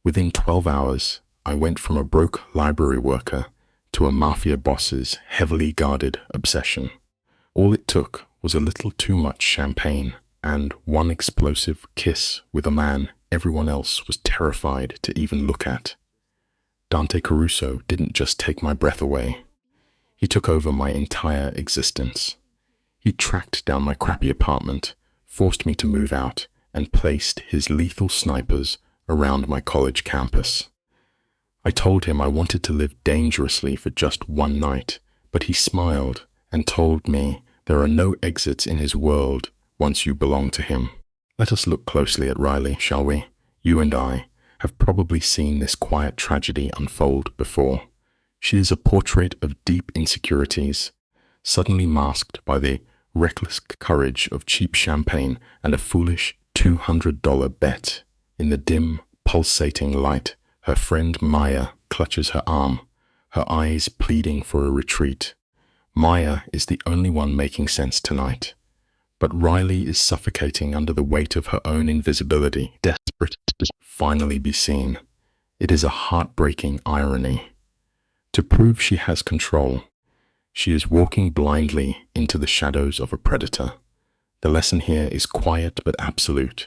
Within 12 hours, I went from a broke library worker to a mafia boss's heavily guarded obsession. All it took was a little too much champagne and one explosive kiss with a man everyone else was terrified to even look at. Dante Caruso didn't just take my breath away. He took over my entire existence. He tracked down my crappy apartment, forced me to move out, and placed his lethal snipers around my college campus. I told him I wanted to live dangerously for just one night, but he smiled and told me there are no exits in his world once you belong to him. Let us look closely at Riley, shall we? You and I have probably seen this quiet tragedy unfold before. She is a portrait of deep insecurities, suddenly masked by the reckless courage of cheap champagne and a foolish $200 bet. In the dim, pulsating light, her friend Maya clutches her arm, her eyes pleading for a retreat. Maya is the only one making sense tonight. But Riley is suffocating under the weight of her own invisibility, desperate to finally be seen. It is a heartbreaking irony. To prove she has control, she is walking blindly into the shadows of a predator. The lesson here is quiet but absolute.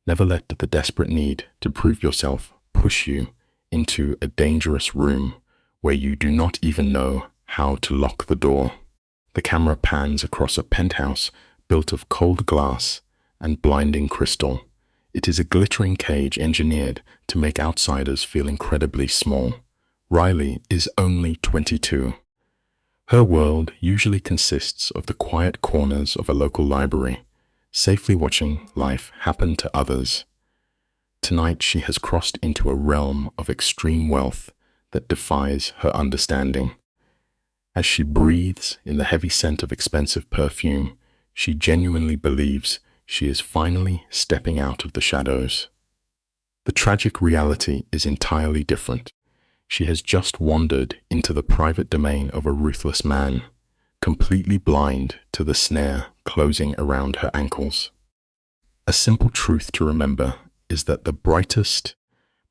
Never let the desperate need to prove yourself push you into a dangerous room where you do not even know how to lock the door. The camera pans across a penthouse built of cold glass and blinding crystal. It is a glittering cage engineered to make outsiders feel incredibly small. Riley is only 22. Her world usually consists of the quiet corners of a local library, safely watching life happen to others. Tonight she has crossed into a realm of extreme wealth that defies her understanding. As she breathes in the heavy scent of expensive perfume, she genuinely believes she is finally stepping out of the shadows. The tragic reality is entirely different. She has just wandered into the private domain of a ruthless man, completely blind to the snare closing around her ankles. A simple truth to remember is that the brightest,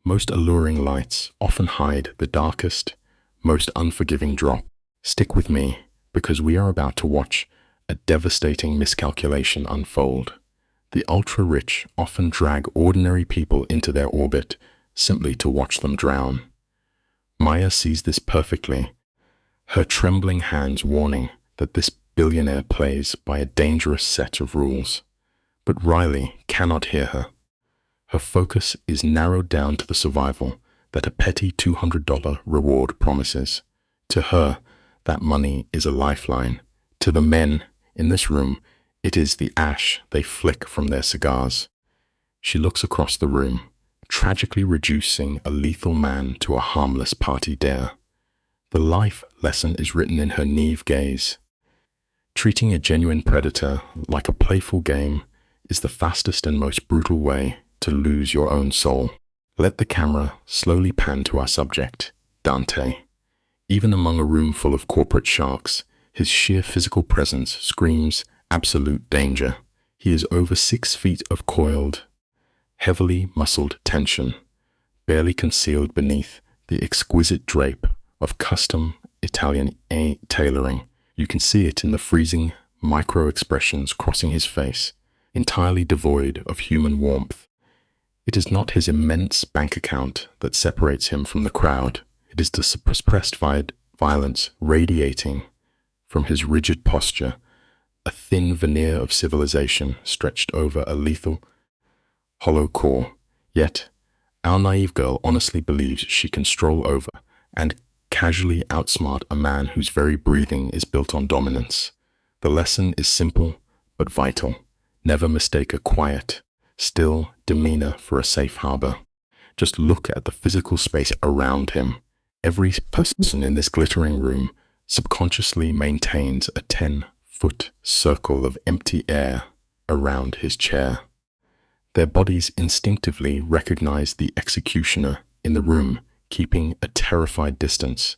most alluring lights often hide the darkest, most unforgiving drop. Stick with me, because we are about to watch a devastating miscalculation unfold. The ultra-rich often drag ordinary people into their orbit simply to watch them drown. Maya sees this perfectly, her trembling hands warning that this billionaire plays by a dangerous set of rules. But Riley cannot hear her. Her focus is narrowed down to the survival that a petty $200 reward promises. To her, that money is a lifeline. To the men in this room, it is the ash they flick from their cigars. She looks across the room, tragically reducing a lethal man to a harmless party dare. The life lesson is written in her naive gaze. Treating a genuine predator like a playful game is the fastest and most brutal way to lose your own soul. Let the camera slowly pan to our subject, Dante. Even among a room full of corporate sharks, his sheer physical presence screams absolute danger. He is over 6 feet of coiled, heavily muscled tension, barely concealed beneath the exquisite drape of custom Italian tailoring. You can see it in the freezing micro-expressions crossing his face, entirely devoid of human warmth. It is not his immense bank account that separates him from the crowd. It is the suppressed violence radiating from his rigid posture, a thin veneer of civilization stretched over a lethal, hollow core. Yet, our naive girl honestly believes she can stroll over and casually outsmart a man whose very breathing is built on dominance. The lesson is simple but vital. Never mistake a quiet, still demeanor for a safe harbor. Just look at the physical space around him. Every person in this glittering room subconsciously maintains a 10-foot circle of empty air around his chair. Their bodies instinctively recognize the executioner in the room, keeping a terrified distance.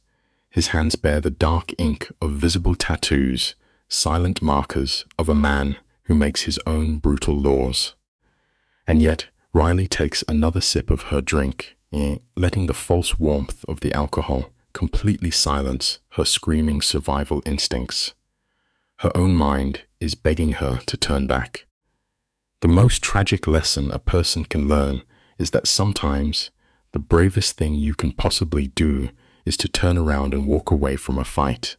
His hands bear the dark ink of visible tattoos, silent markers of a man who makes his own brutal laws. And yet, Riley takes another sip of her drink, letting the false warmth of the alcohol completely silence her screaming survival instincts. Her own mind is begging her to turn back. The most tragic lesson a person can learn is that sometimes the bravest thing you can possibly do is to turn around and walk away from a fight.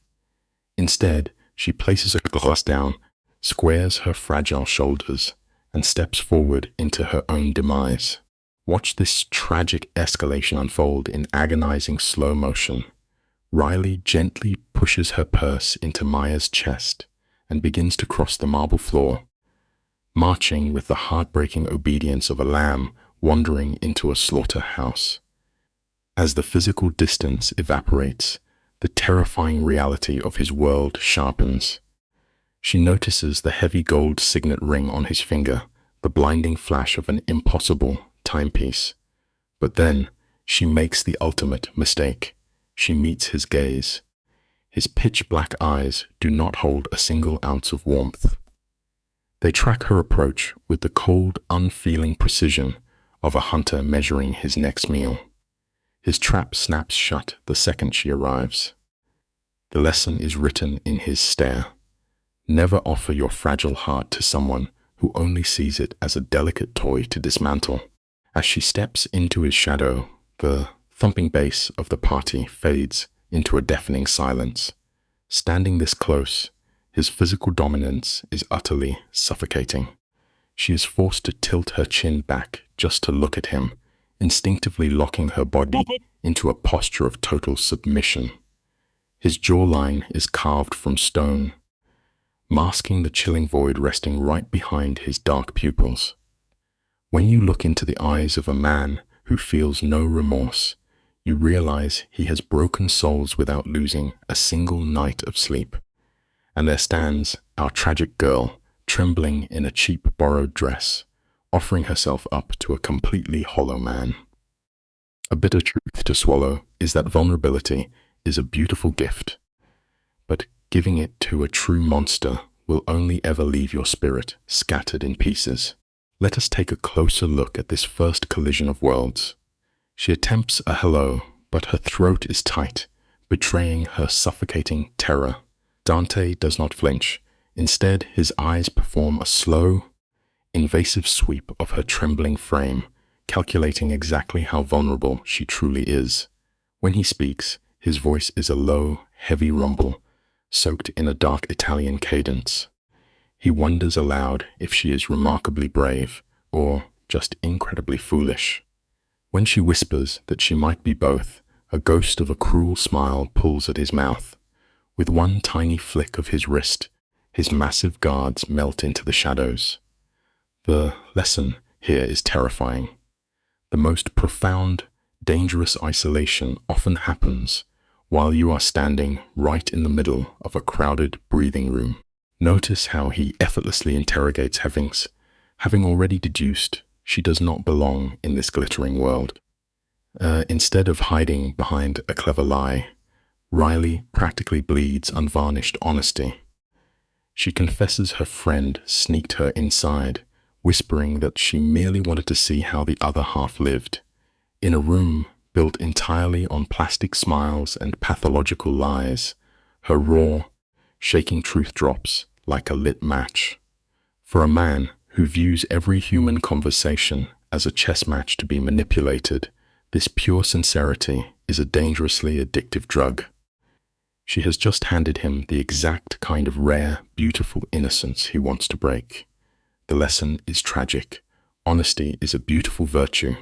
Instead, she places her glass down, squares her fragile shoulders, and steps forward into her own demise. Watch this tragic escalation unfold in agonizing slow motion. Riley gently pushes her purse into Maya's chest and begins to cross the marble floor, marching with the heartbreaking obedience of a lamb wandering into a slaughterhouse. As the physical distance evaporates, the terrifying reality of his world sharpens. She notices the heavy gold signet ring on his finger, the blinding flash of an impossible timepiece. But then, she makes the ultimate mistake. She meets his gaze. His pitch-black eyes do not hold a single ounce of warmth. They track her approach with the cold, unfeeling precision of a hunter measuring his next meal. His trap snaps shut the second she arrives. The lesson is written in his stare. Never offer your fragile heart to someone who only sees it as a delicate toy to dismantle. As she steps into his shadow, the thumping bass of the party fades into a deafening silence. Standing this close, his physical dominance is utterly suffocating. She is forced to tilt her chin back just to look at him, instinctively locking her body into a posture of total submission. His jawline is carved from stone, masking the chilling void resting right behind his dark pupils. When you look into the eyes of a man who feels no remorse, you realize he has broken souls without losing a single night of sleep. And there stands our tragic girl, trembling in a cheap borrowed dress, offering herself up to a completely hollow man. A bitter truth to swallow is that vulnerability is a beautiful gift, but giving it to a true monster will only ever leave your spirit scattered in pieces. Let us take a closer look at this first collision of worlds. She attempts a hello, but her throat is tight, betraying her suffocating terror. Dante does not flinch. Instead, his eyes perform a slow, invasive sweep of her trembling frame, calculating exactly how vulnerable she truly is. When he speaks, his voice is a low, heavy rumble, soaked in a dark Italian cadence. He wonders aloud if she is remarkably brave or just incredibly foolish. When she whispers that she might be both, a ghost of a cruel smile pulls at his mouth. With one tiny flick of his wrist, his massive guards melt into the shadows. The lesson here is terrifying. The most profound, dangerous isolation often happens while you are standing right in the middle of a crowded breathing room. Notice how he effortlessly interrogates Hevings, having already deduced she does not belong in this glittering world. Instead of hiding behind a clever lie, Riley practically bleeds unvarnished honesty. She confesses her friend sneaked her inside, whispering that she merely wanted to see how the other half lived. In a room built entirely on plastic smiles and pathological lies, her raw, shaking truth drops like a lit match. For a man who views every human conversation as a chess match to be manipulated, this pure sincerity is a dangerously addictive drug. She has just handed him the exact kind of rare, beautiful innocence he wants to break. The lesson is tragic. Honesty is a beautiful virtue,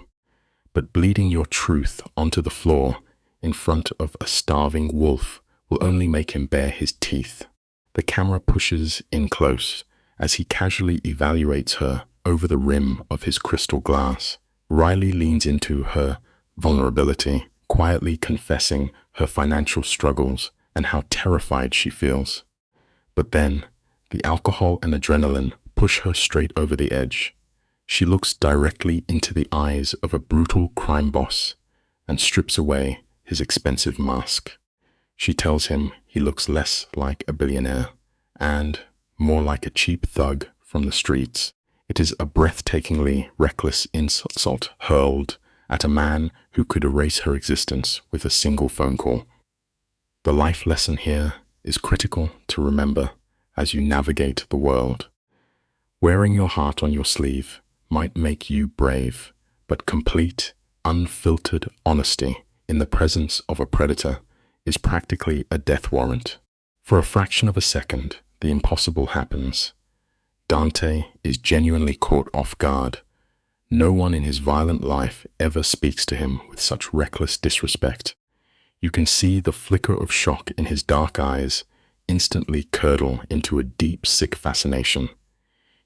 but bleeding your truth onto the floor in front of a starving wolf will only make him bare his teeth. The camera pushes in close as he casually evaluates her over the rim of his crystal glass. Riley leans into her vulnerability, quietly confessing her financial struggles and how terrified she feels. But then, the alcohol and adrenaline push her straight over the edge. She looks directly into the eyes of a brutal crime boss and strips away his expensive mask. She tells him he looks less like a billionaire and more like a cheap thug from the streets. It is a breathtakingly reckless insult hurled at a man who could erase her existence with a single phone call. The life lesson here is critical to remember as you navigate the world. Wearing your heart on your sleeve might make you brave, but complete, unfiltered honesty in the presence of a predator is practically a death warrant. For a fraction of a second, the impossible happens. Dante is genuinely caught off guard. No one in his violent life ever speaks to him with such reckless disrespect. You can see the flicker of shock in his dark eyes instantly curdle into a deep, sick fascination.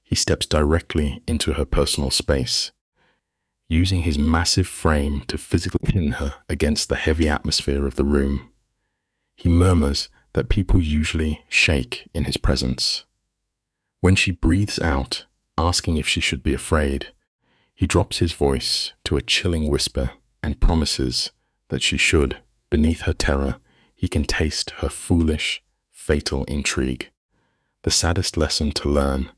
He steps directly into her personal space, using his massive frame to physically pin her against the heavy atmosphere of the room. He murmurs that people usually shake in his presence. When she breathes out, asking if she should be afraid, he drops his voice to a chilling whisper and promises that she should. Beneath her terror, he can taste her foolish, fatal intrigue. The saddest lesson to learn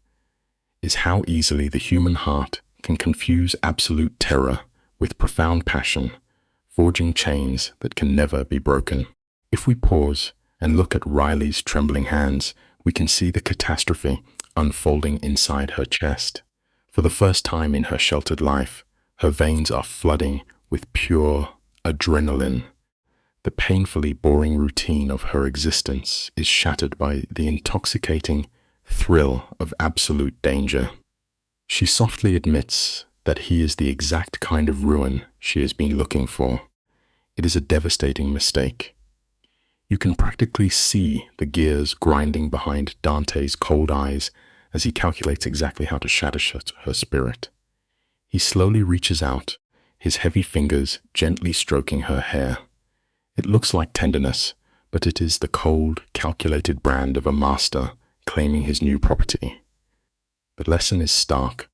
is how easily the human heart can confuse absolute terror with profound passion, forging chains that can never be broken. If we pause and look at Riley's trembling hands, we can see the catastrophe unfolding inside her chest. For the first time in her sheltered life, her veins are flooding with pure adrenaline. The painfully boring routine of her existence is shattered by the intoxicating thrill of absolute danger. She softly admits that he is the exact kind of ruin she has been looking for. It is a devastating mistake. You can practically see the gears grinding behind Dante's cold eyes as he calculates exactly how to shatter her spirit. He slowly reaches out, his heavy fingers gently stroking her hair. It looks like tenderness, but it is the cold, calculated brand of a master claiming his new property. The lesson is stark.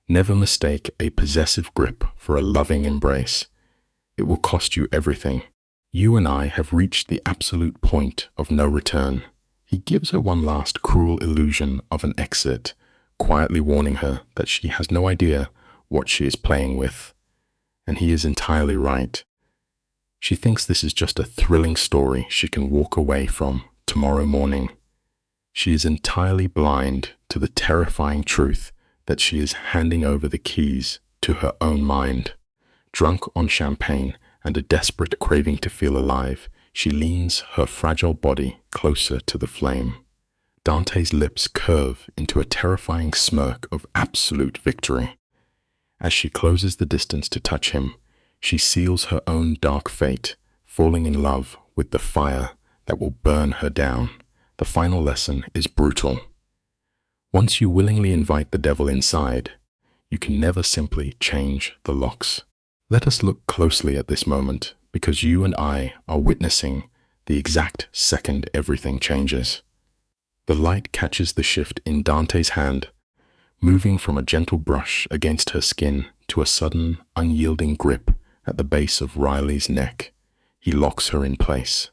Never mistake a possessive grip for a loving embrace. It will cost you everything. You and I have reached the absolute point of no return. He gives her one last cruel illusion of an exit, quietly warning her that she has no idea what she is playing with. And he is entirely right. She thinks this is just a thrilling story she can walk away from tomorrow morning. She is entirely blind to the terrifying truth that she is handing over the keys to her own mind. Drunk on champagne and a desperate craving to feel alive, she leans her fragile body closer to the flame. Dante's lips curve into a terrifying smirk of absolute victory. As she closes the distance to touch him, she seals her own dark fate, falling in love with the fire that will burn her down. The final lesson is brutal. Once you willingly invite the devil inside, you can never simply change the locks. Let us look closely at this moment, because you and I are witnessing the exact second everything changes. The light catches the shift in Dante's hand, moving from a gentle brush against her skin to a sudden, unyielding grip at the base of Riley's neck. He locks her in place.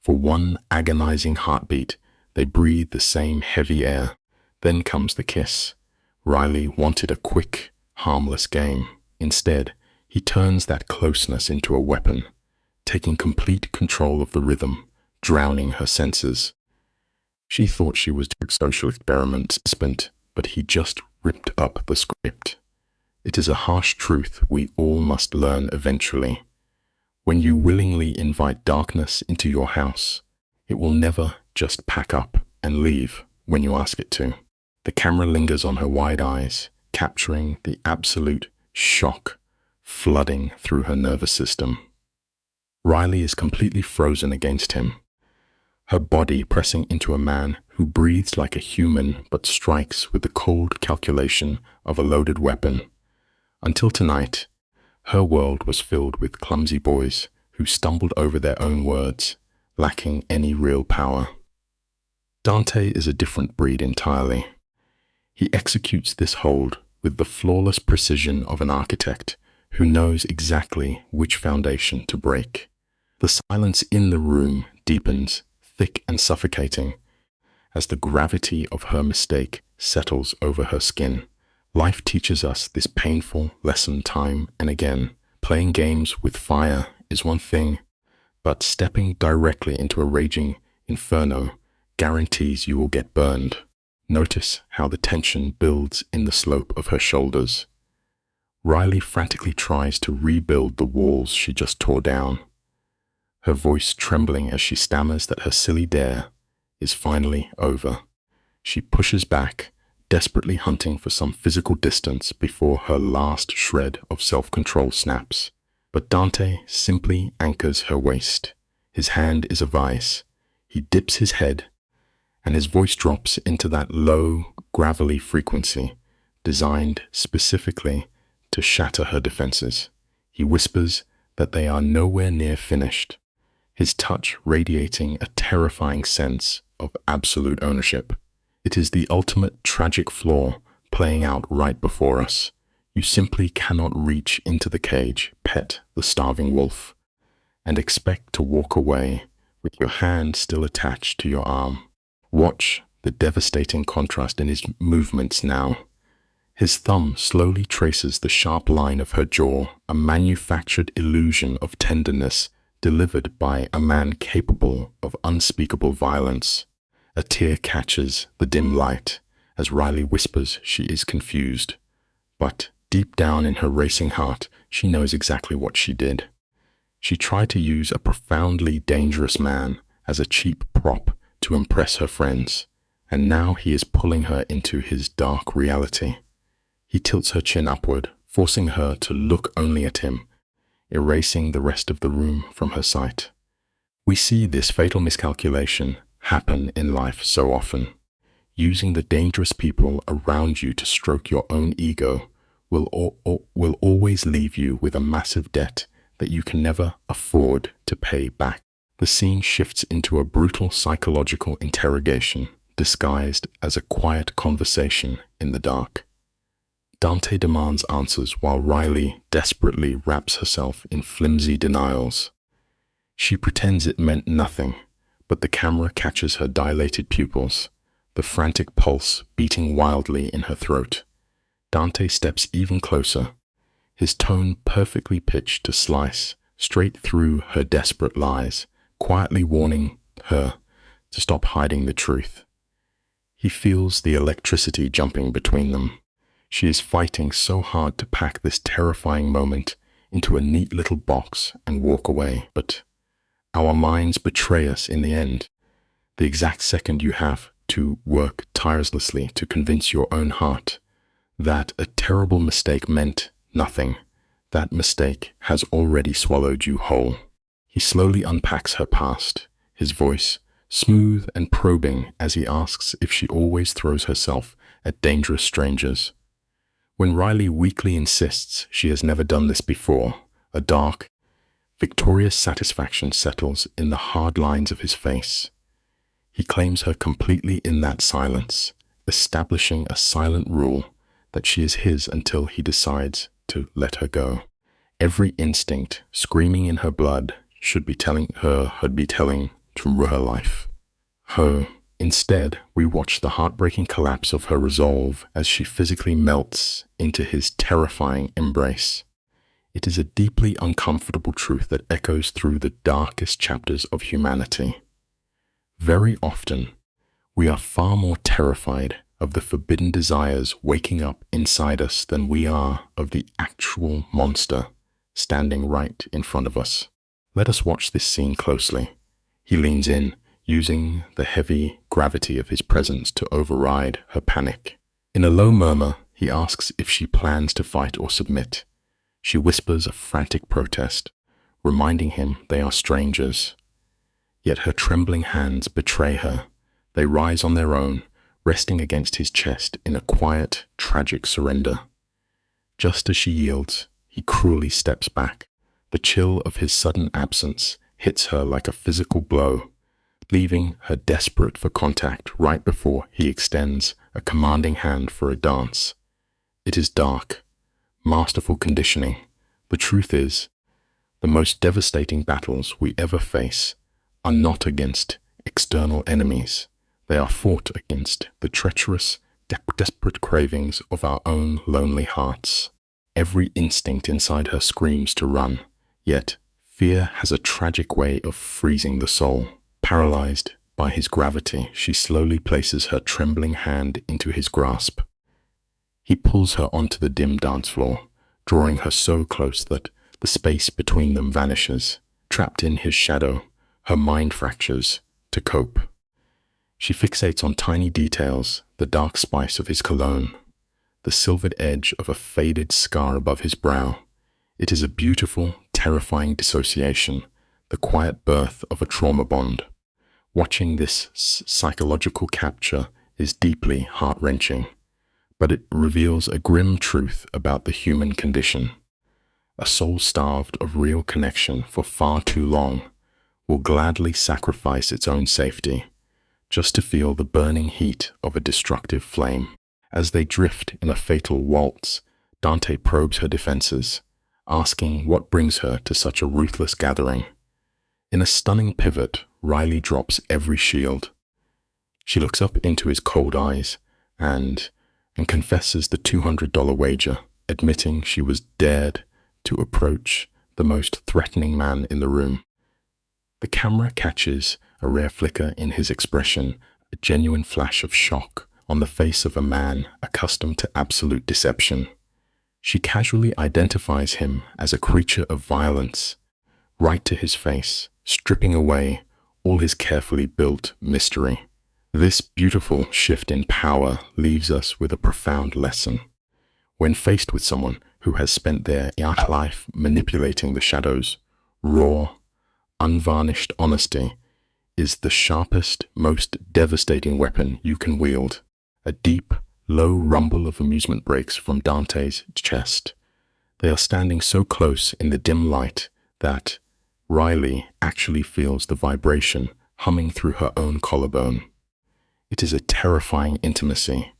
For one agonizing heartbeat, they breathe the same heavy air. Then comes the kiss. Riley wanted a quick, harmless game. Instead, he turns that closeness into a weapon, taking complete control of the rhythm, drowning her senses. She thought she was a social experiment, but he just ripped up the script. It is a harsh truth we all must learn eventually. When you willingly invite darkness into your house, it will never just pack up and leave when you ask it to. The camera lingers on her wide eyes, capturing the absolute shock flooding through her nervous system. Riley is completely frozen against him, her body pressing into a man who breathes like a human but strikes with the cold calculation of a loaded weapon. Until tonight, her world was filled with clumsy boys who stumbled over their own words, lacking any real power. Dante is a different breed entirely. He executes this hold with the flawless precision of an architect who knows exactly which foundation to break. The silence in the room deepens, thick and suffocating, as the gravity of her mistake settles over her skin. Life teaches us this painful lesson time and again, Playing games with fire is one thing, but stepping directly into a raging inferno guarantees you will get burned. Notice how the tension builds in the slope of her shoulders. Riley frantically tries to rebuild the walls she just tore down, her voice trembling as she stammers that her silly dare is finally over. She pushes back, desperately hunting for some physical distance before her last shred of self-control snaps. But Dante simply anchors her waist. His hand is a vice. He dips his head, and his voice drops into that low, gravelly frequency designed specifically to shatter her defenses. He whispers that they are nowhere near finished, his touch radiating a terrifying sense of absolute ownership. It is the ultimate tragic flaw playing out right before us. You simply cannot reach into the cage, pet the starving wolf, and expect to walk away with your hand still attached to your arm. Watch the devastating contrast in his movements now. His thumb slowly traces the sharp line of her jaw, a manufactured illusion of tenderness delivered by a man capable of unspeakable violence. A tear catches the dim light as Riley whispers she is confused. But deep down in her racing heart, she knows exactly what she did. She tried to use a profoundly dangerous man as a cheap prop to impress her friends, and now he is pulling her into his dark reality. He tilts her chin upward, forcing her to look only at him, erasing the rest of the room from her sight. We see this fatal miscalculation happen in life so often. Using the dangerous people around you to stroke your own ego will always leave you with a massive debt that you can never afford to pay back. The scene shifts into a brutal psychological interrogation disguised as a quiet conversation in the dark. Dante demands answers while Riley desperately wraps herself in flimsy denials. She pretends it meant nothing, but the camera catches her dilated pupils, the frantic pulse beating wildly in her throat. Dante steps even closer, his tone perfectly pitched to slice straight through her desperate lies, quietly warning her to stop hiding the truth. He feels the electricity jumping between them. She is fighting so hard to pack this terrifying moment into a neat little box and walk away, but our minds betray us in the end. The exact second you have to work tirelessly to convince your own heart that a terrible mistake meant nothing, that mistake has already swallowed you whole. He slowly unpacks her past, his voice smooth and probing as he asks if she always throws herself at dangerous strangers. When Riley weakly insists she has never done this before, a dark, victorious satisfaction settles in the hard lines of his face. He claims her completely in that silence, establishing a silent rule that she is his until he decides to let her go. Every instinct screaming in her blood should be telling her to her life. Instead, we watch the heartbreaking collapse of her resolve as she physically melts into his terrifying embrace. It is a deeply uncomfortable truth that echoes through the darkest chapters of humanity. Very often, we are far more terrified of the forbidden desires waking up inside us than we are of the actual monster standing right in front of us. Let us watch this scene closely. He leans in, using the heavy gravity of his presence to override her panic. In a low murmur, he asks if she plans to fight or submit. She whispers a frantic protest, reminding him they are strangers. Yet her trembling hands betray her. They rise on their own, resting against his chest in a quiet, tragic surrender. Just as she yields, he cruelly steps back. The chill of his sudden absence hits her like a physical blow, leaving her desperate for contact right before he extends a commanding hand for a dance. It is dark, masterful conditioning. The truth is, the most devastating battles we ever face are not against external enemies. They are fought against the treacherous, desperate cravings of our own lonely hearts. Every instinct inside her screams to run, yet fear has a tragic way of freezing the soul. Paralyzed by his gravity, she slowly places her trembling hand into his grasp. He pulls her onto the dim dance floor, drawing her so close that the space between them vanishes. Trapped in his shadow, her mind fractures to cope. She fixates on tiny details, the dark spice of his cologne, the silvered edge of a faded scar above his brow. It is a beautiful, terrifying dissociation, the quiet birth of a trauma bond. Watching this psychological capture is deeply heart-wrenching, but it reveals a grim truth about the human condition. A soul starved of real connection for far too long will gladly sacrifice its own safety just to feel the burning heat of a destructive flame. As they drift in a fatal waltz, Dante probes her defenses, asking what brings her to such a ruthless gathering. In a stunning pivot, Riley drops every shield. She looks up into his cold eyes and confesses the $200 wager, admitting she was dared to approach the most threatening man in the room. The camera catches a rare flicker in his expression, a genuine flash of shock on the face of a man accustomed to absolute deception. She casually identifies him as a creature of violence, right to his face, stripping away all his carefully built mystery. This beautiful shift in power leaves us with a profound lesson. When faced with someone who has spent their entire life manipulating the shadows, raw, unvarnished honesty is the sharpest, most devastating weapon you can wield. A deep, low rumble of amusement breaks from Dante's chest. They are standing so close in the dim light that Riley actually feels the vibration humming through her own collarbone. It is a terrifying intimacy.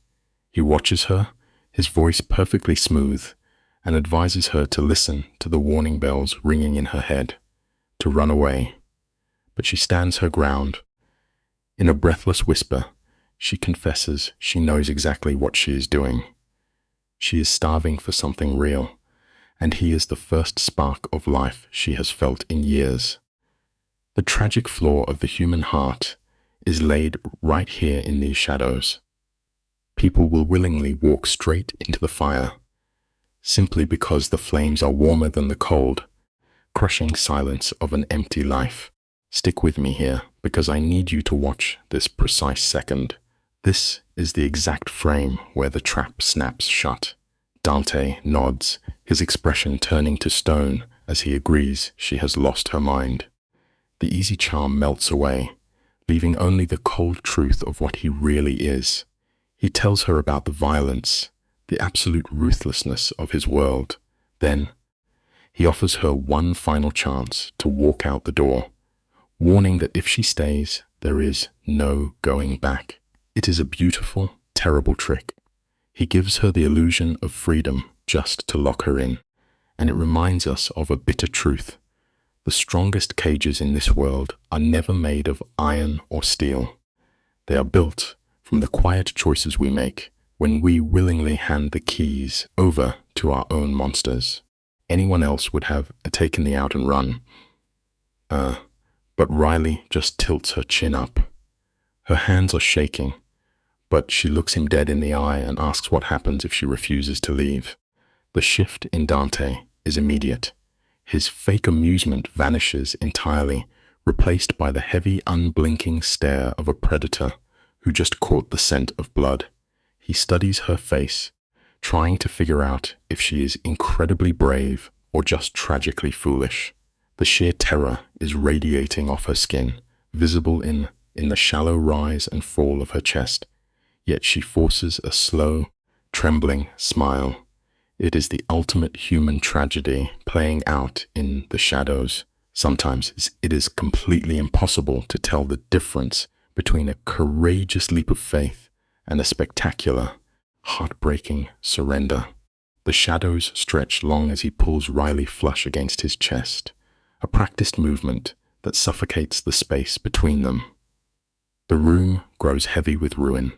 He watches her, his voice perfectly smooth, and advises her to listen to the warning bells ringing in her head, to run away. But she stands her ground. In a breathless whisper, she confesses she knows exactly what she is doing. She is starving for something real, and he is the first spark of life she has felt in years. The tragic flaw of the human heart is laid right here in these shadows. People will willingly walk straight into the fire, simply because the flames are warmer than the cold, crushing silence of an empty life. Stick with me here, because I need you to watch this precise second. This is the exact frame where the trap snaps shut. Dante nods, his expression turning to stone as he agrees she has lost her mind. The easy charm melts away, leaving only the cold truth of what he really is. He tells her about the violence, the absolute ruthlessness of his world. Then, he offers her one final chance to walk out the door, warning that if she stays, there is no going back. It is a beautiful, terrible trick. He gives her the illusion of freedom just to lock her in, and it reminds us of a bitter truth. The strongest cages in this world are never made of iron or steel. They are built from the quiet choices we make when we willingly hand the keys over to our own monsters. Anyone else would have taken the out and run. But Riley just tilts her chin up. Her hands are shaking, but she looks him dead in the eye and asks what happens if she refuses to leave. The shift in Dante is immediate. His fake amusement vanishes entirely, replaced by the heavy, unblinking stare of a predator who just caught the scent of blood. He studies her face, trying to figure out if she is incredibly brave or just tragically foolish. The sheer terror is radiating off her skin, visible in the shallow rise and fall of her chest, yet she forces a slow, trembling smile. It is the ultimate human tragedy playing out in the shadows. Sometimes it is completely impossible to tell the difference between a courageous leap of faith and a spectacular, heartbreaking surrender. The shadows stretch long as he pulls Riley flush against his chest, a practiced movement that suffocates the space between them. The room grows heavy with ruin.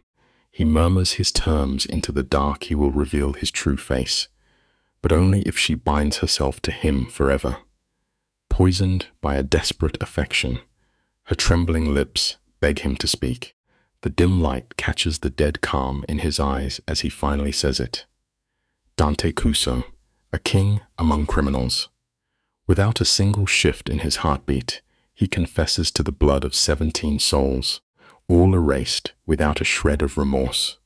He murmurs his terms into the dark. He will reveal his true face. but only if she binds herself to him forever. Poisoned by a desperate affection, her trembling lips beg him to speak. The dim light catches the dead calm in his eyes as he finally says it. Dante Cuso, a king among criminals. Without a single shift in his heartbeat, he confesses to the blood of 17 souls, all erased without a shred of remorse.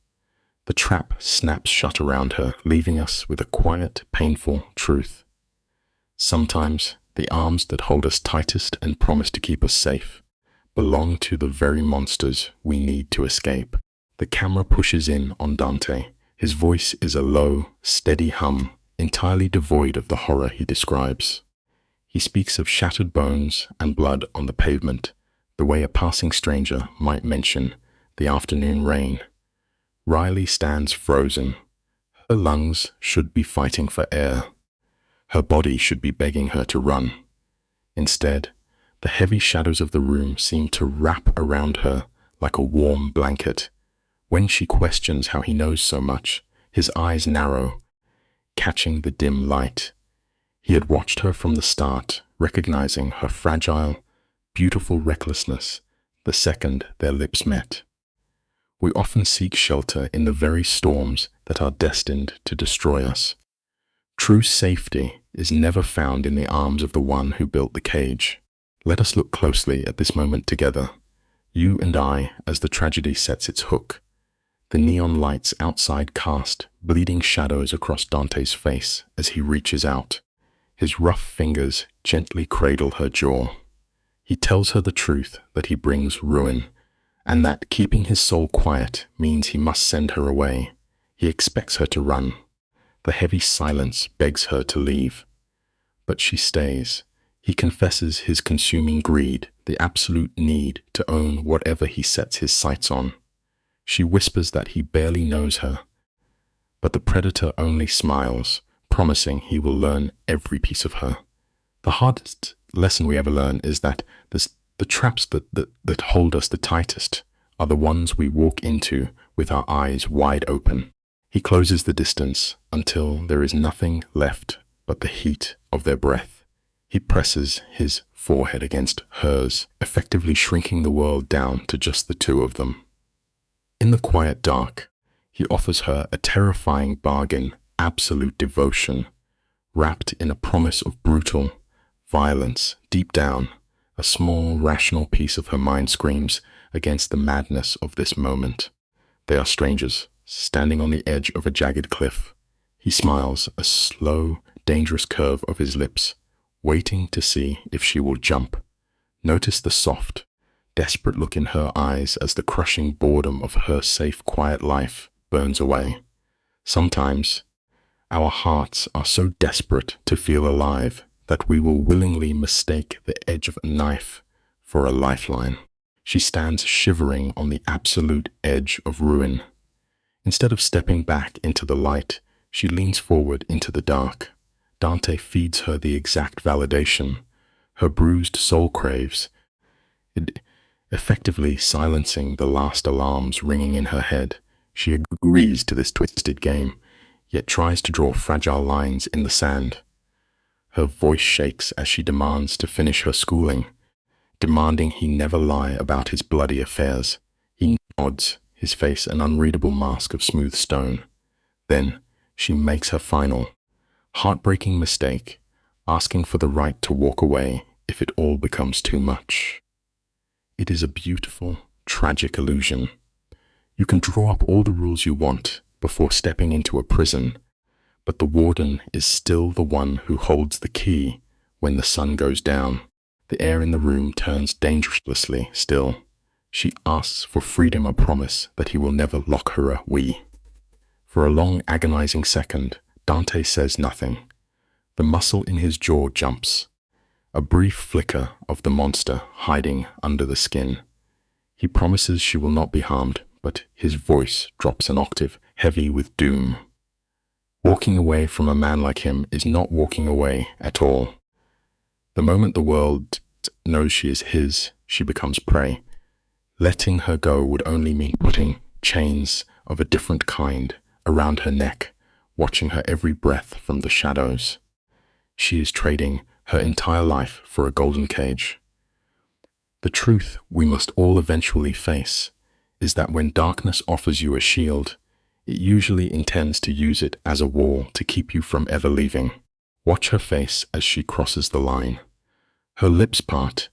The trap snaps shut around her, leaving us with a quiet, painful truth. Sometimes the arms that hold us tightest and promise to keep us safe belong to the very monsters we need to escape. The camera pushes in on Dante. His voice is a low, steady hum, entirely devoid of the horror he describes. He speaks of shattered bones and blood on the pavement, the way a passing stranger might mention the afternoon rain. Riley stands frozen. Her lungs should be fighting for air. Her body should be begging her to run. Instead, the heavy shadows of the room seem to wrap around her like a warm blanket. When she questions how he knows so much, his eyes narrow, catching the dim light. He had watched her from the start, recognizing her fragile, beautiful recklessness the second their lips met. We often seek shelter in the very storms that are destined to destroy us. True safety is never found in the arms of the one who built the cage. Let us look closely at this moment together, you and I, as the tragedy sets its hook. The neon lights outside cast bleeding shadows across Dante's face as he reaches out. His rough fingers gently cradle her jaw. He tells her the truth that he brings ruin, and that keeping his soul quiet means he must send her away. He expects her to run. The heavy silence begs her to leave. But she stays. He confesses his consuming greed, the absolute need to own whatever he sets his sights on. She whispers that he barely knows her, but the predator only smiles, promising he will learn every piece of her. The hardest lesson we ever learn is that the traps that hold us the tightest are the ones we walk into with our eyes wide open. He closes the distance until there is nothing left but the heat of their breath. He presses his forehead against hers, effectively shrinking the world down to just the two of them. In the quiet dark, he offers her a terrifying bargain, absolute devotion, wrapped in a promise of brutal violence. Deep down, a small, rational piece of her mind screams against the madness of this moment. They are strangers, standing on the edge of a jagged cliff. He smiles, a slow, dangerous curve of his lips, waiting to see if she will jump. Notice the soft, desperate look in her eyes as the crushing boredom of her safe, quiet life burns away. Sometimes, our hearts are so desperate to feel alive that we will willingly mistake the edge of a knife for a lifeline. She stands shivering on the absolute edge of ruin. Instead of stepping back into the light, she leans forward into the dark. Dante feeds her the exact validation her bruised soul craves, effectively silencing the last alarms ringing in her head. She agrees to this twisted game, yet tries to draw fragile lines in the sand. Her voice shakes as she demands to finish her schooling, demanding he never lie about his bloody affairs. He nods, his face an unreadable mask of smooth stone. Then she makes her final, heartbreaking mistake, asking for the right to walk away if it all becomes too much. It is a beautiful, tragic illusion. You can draw up all the rules you want before stepping into a prison, but the warden is still the one who holds the key when the sun goes down. The air in the room turns dangerously still. She asks for freedom, a promise that he will never lock her away. For a long, agonizing second, Dante says nothing. The muscle in his jaw jumps, a brief flicker of the monster hiding under the skin. He promises she will not be harmed, but his voice drops an octave, heavy with doom. Walking away from a man like him is not walking away at all. The moment the world knows she is his, she becomes prey. Letting her go would only mean putting chains of a different kind around her neck, watching her every breath from the shadows. She is trading her entire life for a golden cage. The truth we must all eventually face is that when darkness offers you a shield, it usually intends to use it as a wall to keep you from ever leaving. Watch her face as she crosses the line. Her lips part,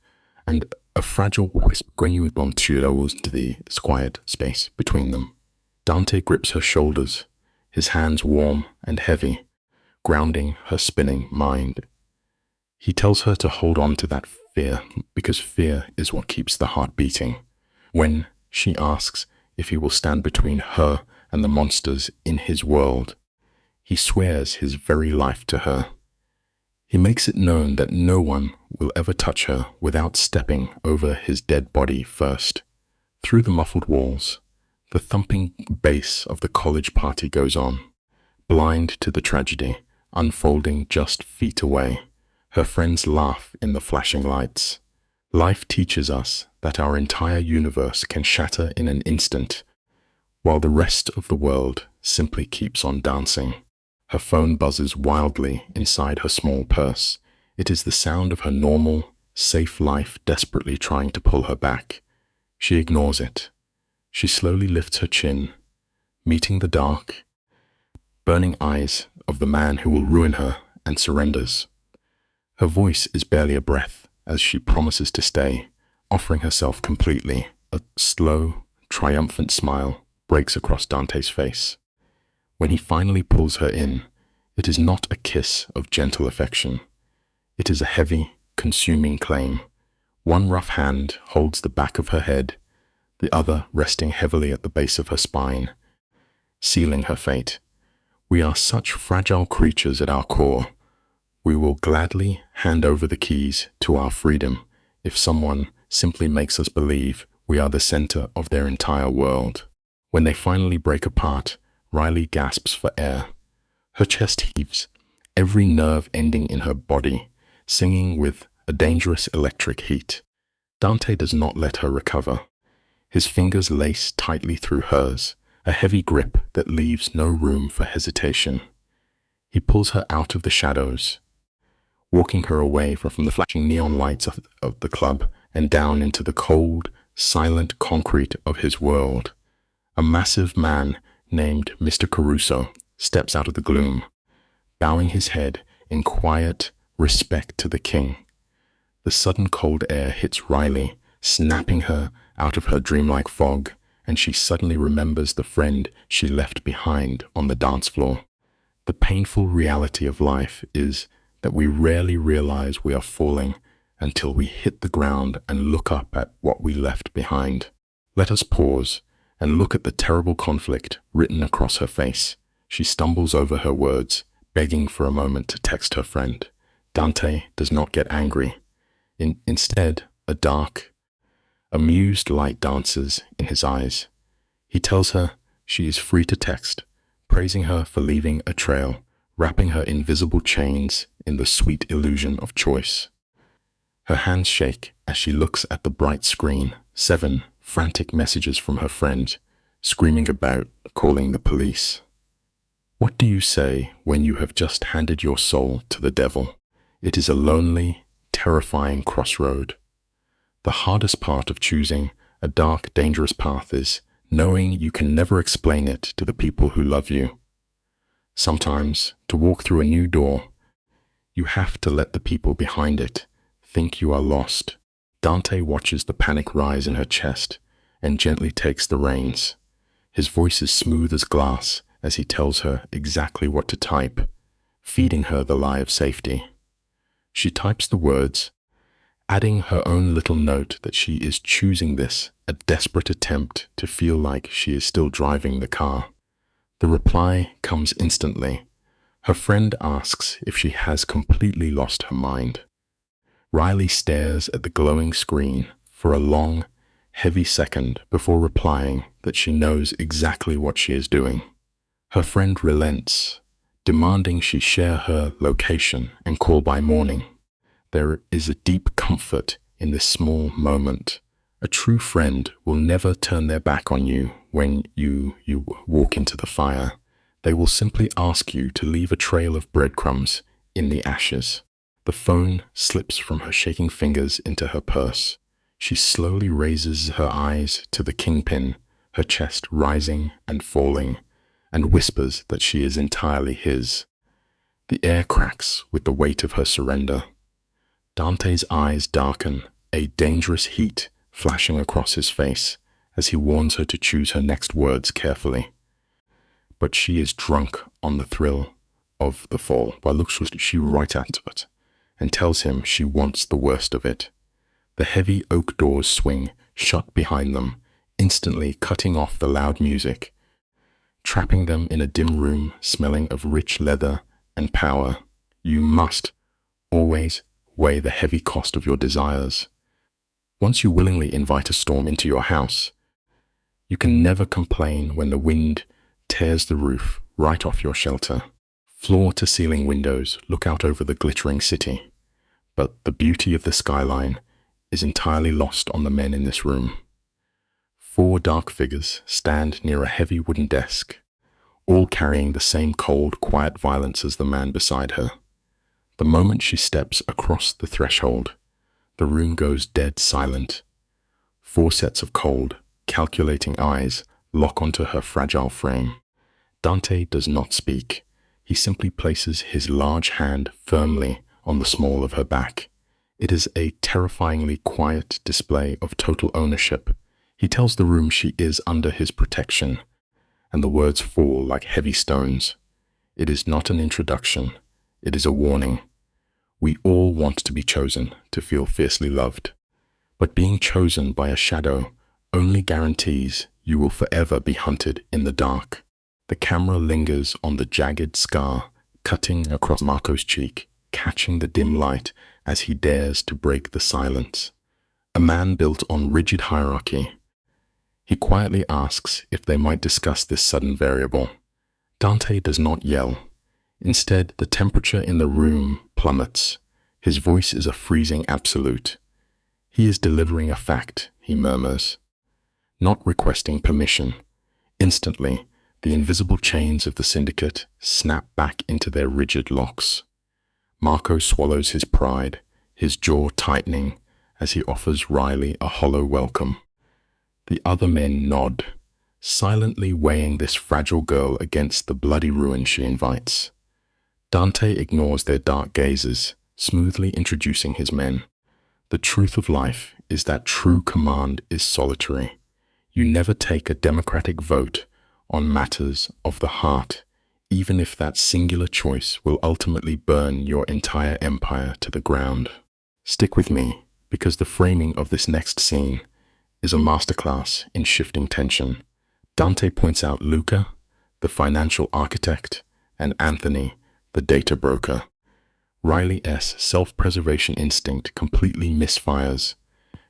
and a fragile whisper rolls to the quiet space between them. Dante grips her shoulders, his hands warm and heavy, grounding her spinning mind. He tells her to hold on to that fear, because fear is what keeps the heart beating. When she asks if he will stand between her and the monsters in his world, he swears his very life to her. He makes it known that no one will ever touch her without stepping over his dead body first. Through the muffled walls, the thumping bass of the college party goes on, blind to the tragedy unfolding just feet away. Her friends laugh in the flashing lights. Life teaches us that our entire universe can shatter in an instant, while the rest of the world simply keeps on dancing. Her phone buzzes wildly inside her small purse. It is the sound of her normal, safe life desperately trying to pull her back. She ignores it. She slowly lifts her chin, meeting the dark, burning eyes of the man who will ruin her, and surrenders. Her voice is barely a breath as she promises to stay, offering herself completely. A slow, triumphant smile breaks across Dante's face. When he finally pulls her in, it is not a kiss of gentle affection. It is a heavy, consuming claim. One rough hand holds the back of her head, the other resting heavily at the base of her spine, sealing her fate. We are such fragile creatures at our core. We will gladly hand over the keys to our freedom if someone simply makes us believe we are the center of their entire world. When they finally break apart, Riley gasps for air. Her chest heaves, every nerve ending in her body, singing with a dangerous electric heat. Dante does not let her recover. His fingers lace tightly through hers, a heavy grip that leaves no room for hesitation. He pulls her out of the shadows, walking her away from the flashing neon lights of the club and down into the cold, silent concrete of his world. A massive man named Mr. Caruso steps out of the gloom, bowing his head in quiet respect to the king. The sudden cold air hits Riley, snapping her out of her dreamlike fog, and she suddenly remembers the friend she left behind on the dance floor. The painful reality of life is that we rarely realize we are falling until we hit the ground and look up at what we left behind. Let us pause and look at the terrible conflict written across her face. She stumbles over her words, begging for a moment to text her friend. Dante does not get angry. Instead, a dark, amused light dances in his eyes. He tells her she is free to text, praising her for leaving a trail, wrapping her invisible chains in the sweet illusion of choice. Her hands shake as she looks at the bright screen, 7 frantic messages from her friend, screaming about calling the police. What do you say when you have just handed your soul to the devil? It is a lonely, terrifying crossroad. The hardest part of choosing a dark, dangerous path is knowing you can never explain it to the people who love you. Sometimes, to walk through a new door, you have to let the people behind it think you are lost. Dante watches the panic rise in her chest and gently takes the reins. His voice is smooth as glass as he tells her exactly what to type, feeding her the lie of safety. She types the words, adding her own little note that she is choosing this, a desperate attempt to feel like she is still driving the car. The reply comes instantly. Her friend asks if she has completely lost her mind. Riley stares at the glowing screen for a long, heavy second before replying that she knows exactly what she is doing. Her friend relents, demanding she share her location and call by morning. There is a deep comfort in this small moment. A true friend will never turn their back on you when you walk into the fire. They will simply ask you to leave a trail of breadcrumbs in the ashes. The phone slips from her shaking fingers into her purse. She slowly raises her eyes to the kingpin, her chest rising and falling, and whispers that she is entirely his. The air cracks with the weight of her surrender. Dante's eyes darken, a dangerous heat flashing across his face as he warns her to choose her next words carefully. But she is drunk on the thrill of the fall. Why looks she right at it and tells him she wants the worst of it. The heavy oak doors swing shut behind them, instantly cutting off the loud music, trapping them in a dim room smelling of rich leather and power. You must always weigh the heavy cost of your desires. Once you willingly invite a storm into your house, you can never complain when the wind tears the roof right off your shelter. Floor-to-ceiling windows look out over the glittering city, but the beauty of the skyline is entirely lost on the men in this room. 4 dark figures stand near a heavy wooden desk, all carrying the same cold, quiet violence as the man beside her. The moment she steps across the threshold, the room goes dead silent. 4 sets of cold, calculating eyes lock onto her fragile frame. Dante does not speak. He simply places his large hand firmly on the small of her back. It is a terrifyingly quiet display of total ownership. He tells the room she is under his protection, and the words fall like heavy stones. It is not an introduction. It is a warning. We all want to be chosen, to feel fiercely loved. But being chosen by a shadow only guarantees you will forever be hunted in the dark. The camera lingers on the jagged scar cutting across Marco's cheek, catching the dim light as he dares to break the silence. A man built on rigid hierarchy. He quietly asks if they might discuss this sudden variable. Dante does not yell. Instead, the temperature in the room plummets. His voice is a freezing absolute. He is delivering a fact, he murmurs, not requesting permission. Instantly, the invisible chains of the syndicate snap back into their rigid locks. Marco swallows his pride, his jaw tightening as he offers Riley a hollow welcome. The other men nod, silently weighing this fragile girl against the bloody ruin she invites. Dante ignores their dark gazes, smoothly introducing his men. The truth of life is that true command is solitary. You never take a democratic vote on matters of the heart, even if that singular choice will ultimately burn your entire empire to the ground. Stick with me, because the framing of this next scene is a masterclass in shifting tension. Dante points out Luca, the financial architect, and Anthony, the data broker. Riley's self-preservation instinct completely misfires.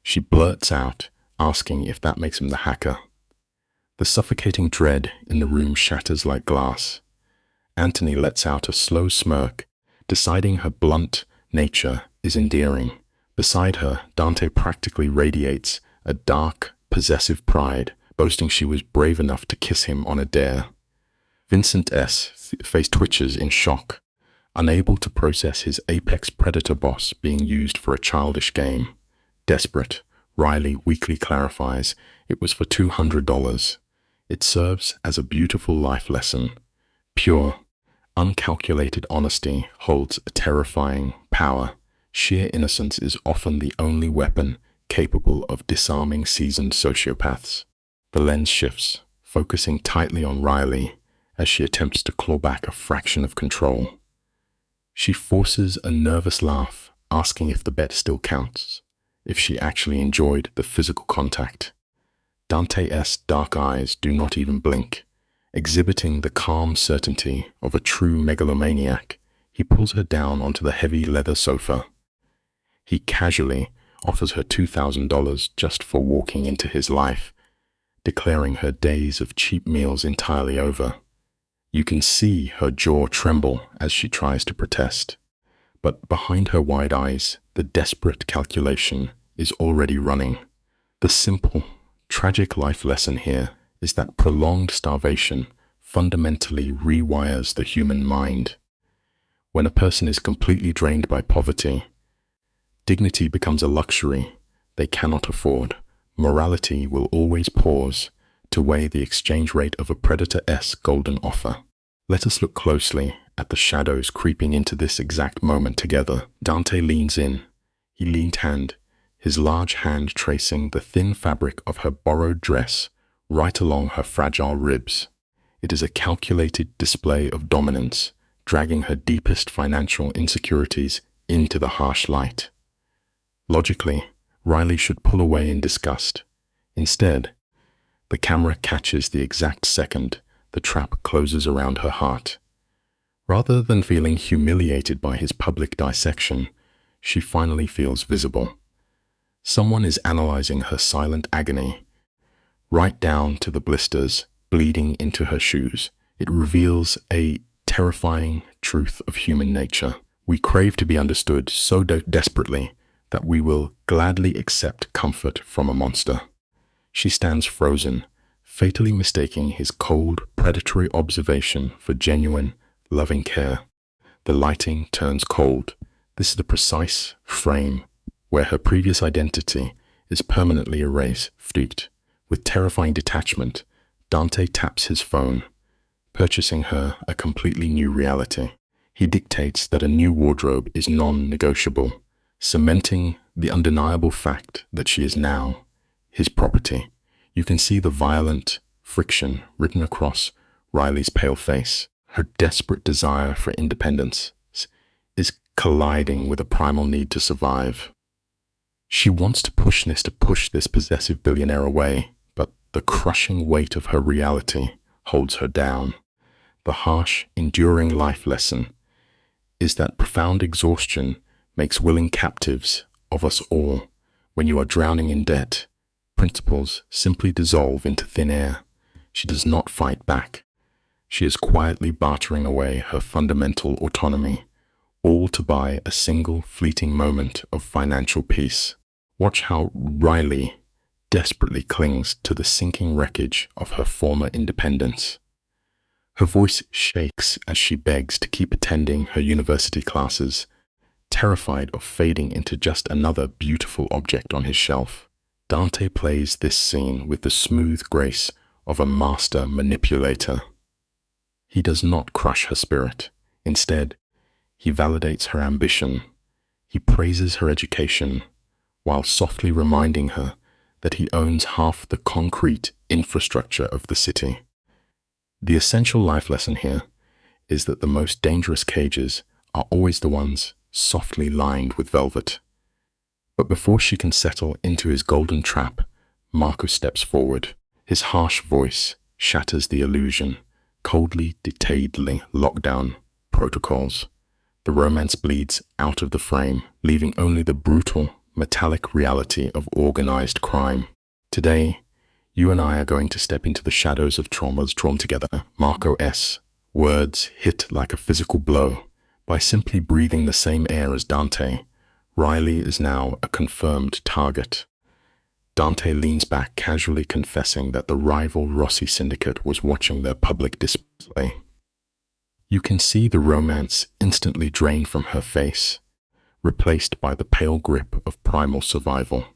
She blurts out, asking if that makes him the hacker. The suffocating dread in the room shatters like glass. Anthony lets out a slow smirk, deciding her blunt nature is endearing. Beside her, Dante practically radiates a dark, possessive pride, boasting she was brave enough to kiss him on a dare. Vincent's face twitches in shock, unable to process his apex predator boss being used for a childish game. Desperate, Riley weakly clarifies it was for $200. It serves as a beautiful life lesson. Pure, uncalculated honesty holds a terrifying power. Sheer innocence is often the only weapon capable of disarming seasoned sociopaths. The lens shifts, focusing tightly on Riley as she attempts to claw back a fraction of control. She forces a nervous laugh, asking if the bet still counts, if she actually enjoyed the physical contact. Dante's dark eyes do not even blink. Exhibiting the calm certainty of a true megalomaniac, he pulls her down onto the heavy leather sofa. He casually offers her $2,000 just for walking into his life, declaring her days of cheap meals entirely over. You can see her jaw tremble as she tries to protest, but behind her wide eyes, the desperate calculation is already running. The simple, tragic life lesson here is that prolonged starvation fundamentally rewires the human mind. When a person is completely drained by poverty, dignity becomes a luxury they cannot afford. Morality will always pause to weigh the exchange rate of a predator's golden offer. Let us look closely at the shadows creeping into this exact moment together. Dante leans in. He leaned hand, his large hand tracing the thin fabric of her borrowed dress right along her fragile ribs. It is a calculated display of dominance, dragging her deepest financial insecurities into the harsh light. Logically, Riley should pull away in disgust. Instead, the camera catches the exact second the trap closes around her heart. Rather than feeling humiliated by his public dissection, she finally feels visible. Someone is analyzing her silent agony, right down to the blisters bleeding into her shoes. It reveals a terrifying truth of human nature. We crave to be understood so desperately that we will gladly accept comfort from a monster. She stands frozen, fatally mistaking his cold, predatory observation for genuine, loving care. The lighting turns cold. This is the precise frame where her previous identity is permanently erased. With terrifying detachment, Dante taps his phone, purchasing her a completely new reality. He dictates that a new wardrobe is non-negotiable, cementing the undeniable fact that she is now his property. You can see the violent friction written across Riley's pale face. Her desperate desire for independence is colliding with a primal need to survive. She wants to push this possessive billionaire away, but the crushing weight of her reality holds her down. The harsh, enduring life lesson is that profound exhaustion makes willing captives of us all. When you are drowning in debt, principles simply dissolve into thin air. She does not fight back. She is quietly bartering away her fundamental autonomy, all to buy a single fleeting moment of financial peace. Watch how Riley desperately clings to the sinking wreckage of her former independence. Her voice shakes as she begs to keep attending her university classes, terrified of fading into just another beautiful object on his shelf. Dante plays this scene with the smooth grace of a master manipulator. He does not crush her spirit. Instead, he validates her ambition. He praises her education, while softly reminding her that he owns half the concrete infrastructure of the city. The essential life lesson here is that the most dangerous cages are always the ones softly lined with velvet. But before she can settle into his golden trap, Marco steps forward. His harsh voice shatters the illusion, coldly dictating lockdown protocols. The romance bleeds out of the frame, leaving only the brutal, metallic reality of organized crime. Today, you and I are going to step into the shadows of traumas drawn together. Marco's words hit like a physical blow. By simply breathing the same air as Dante, Riley is now a confirmed target. Dante leans back, casually confessing that the rival Rossi syndicate was watching their public display. You can see the romance instantly drain from her face, replaced by the pale grip of primal survival.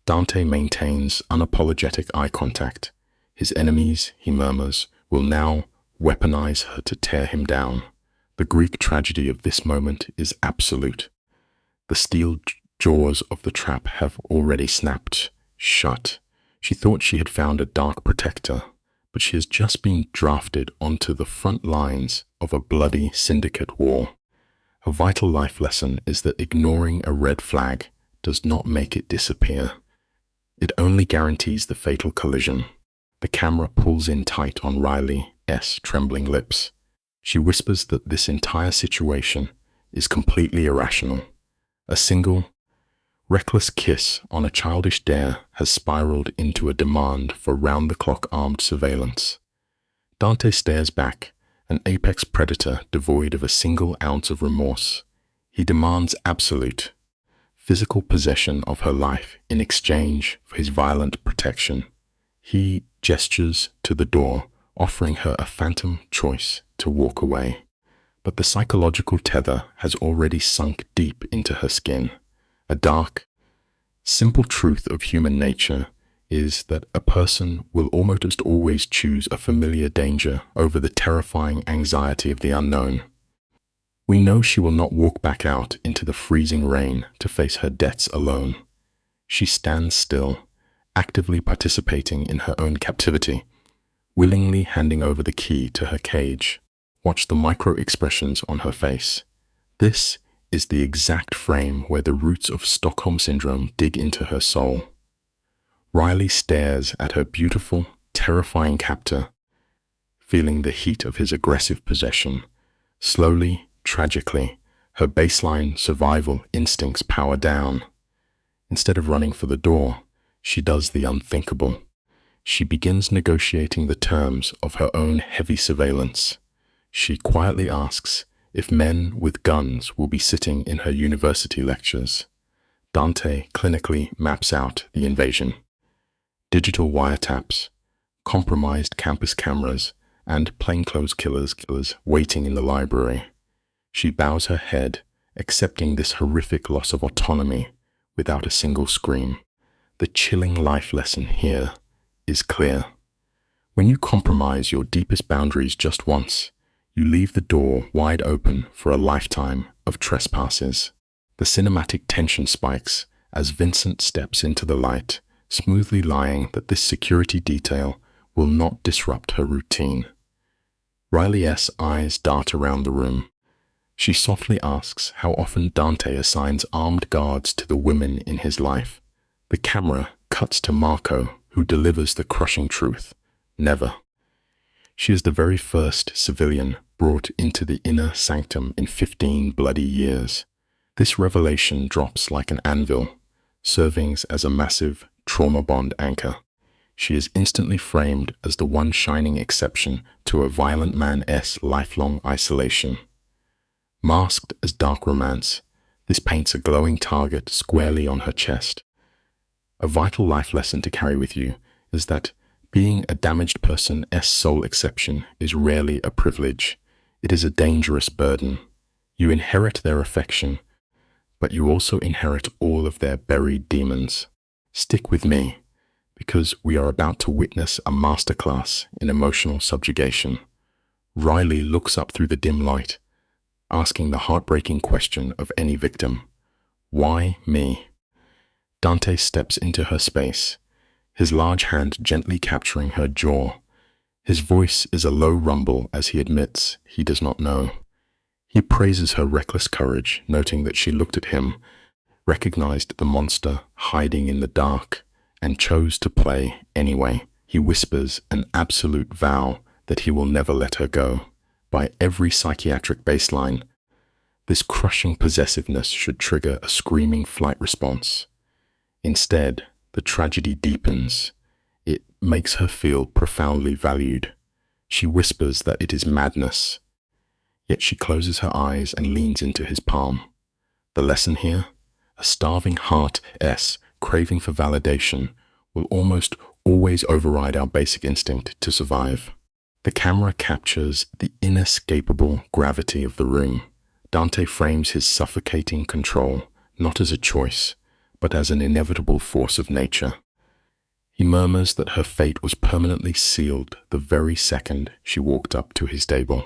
Dante maintains unapologetic eye contact. His enemies, he murmurs, will now weaponize her to tear him down. The Greek tragedy of this moment is absolute. The steel jaws of the trap have already snapped shut. She thought she had found a dark protector, but she has just been drafted onto the front lines of a bloody syndicate war. A vital life lesson is that ignoring a red flag does not make it disappear. It only guarantees the fatal collision. The camera pulls in tight on Riley's trembling lips. She whispers that this entire situation is completely irrational. A single, reckless kiss on a childish dare has spiraled into a demand for round-the-clock armed surveillance. Dante stares back, an apex predator devoid of a single ounce of remorse. He demands absolute, physical possession of her life in exchange for his violent protection. He gestures to the door, offering her a phantom choice to walk away. But the psychological tether has already sunk deep into her skin. A dark, simple truth of human nature is that a person will almost always choose a familiar danger over the terrifying anxiety of the unknown. We know she will not walk back out into the freezing rain to face her debts alone. She stands still, actively participating in her own captivity, willingly handing over the key to her cage. Watch the micro-expressions on her face. This is the exact frame where the roots of Stockholm Syndrome dig into her soul. Riley stares at her beautiful, terrifying captor, feeling the heat of his aggressive possession. Slowly, tragically, her baseline survival instincts power down. Instead of running for the door, she does the unthinkable. She begins negotiating the terms of her own heavy surveillance. She quietly asks if men with guns will be sitting in her university lectures. Dante clinically maps out the invasion. Digital wiretaps, compromised campus cameras, and plainclothes killers waiting in the library. She bows her head, accepting this horrific loss of autonomy without a single scream. The chilling life lesson here is clear. When you compromise your deepest boundaries just once, you leave the door wide open for a lifetime of trespasses. The cinematic tension spikes as Vincent steps into the light, smoothly lying that this security detail will not disrupt her routine. Riley's eyes dart around the room. She softly asks how often Dante assigns armed guards to the women in his life. The camera cuts to Marco, who delivers the crushing truth. Never. She is the very first civilian brought into the inner sanctum in 15 bloody years. This revelation drops like an anvil, serving as a massive trauma bond anchor. She is instantly framed as the one shining exception to a violent man's lifelong isolation. Masked as dark romance, this paints a glowing target squarely on her chest. A vital life lesson to carry with you is that being a damaged person's sole exception is rarely a privilege. It is a dangerous burden. You inherit their affection, but you also inherit all of their buried demons. Stick with me, because we are about to witness a masterclass in emotional subjugation. Riley looks up through the dim light, asking the heartbreaking question of any victim. Why me? Dante steps into her space, his large hand gently capturing her jaw. His voice is a low rumble as he admits he does not know. He praises her reckless courage, noting that she looked at him, recognized the monster hiding in the dark, and chose to play anyway. He whispers an absolute vow that he will never let her go. By every psychiatric baseline, this crushing possessiveness should trigger a screaming flight response. Instead, the tragedy deepens. It makes her feel profoundly valued. She whispers that it is madness, yet she closes her eyes and leans into his palm. The lesson here? A starving heart's craving for validation will almost always override our basic instinct to survive. The camera captures the inescapable gravity of the room. Dante frames his suffocating control not as a choice, but as an inevitable force of nature. He murmurs that her fate was permanently sealed the very second she walked up to his table.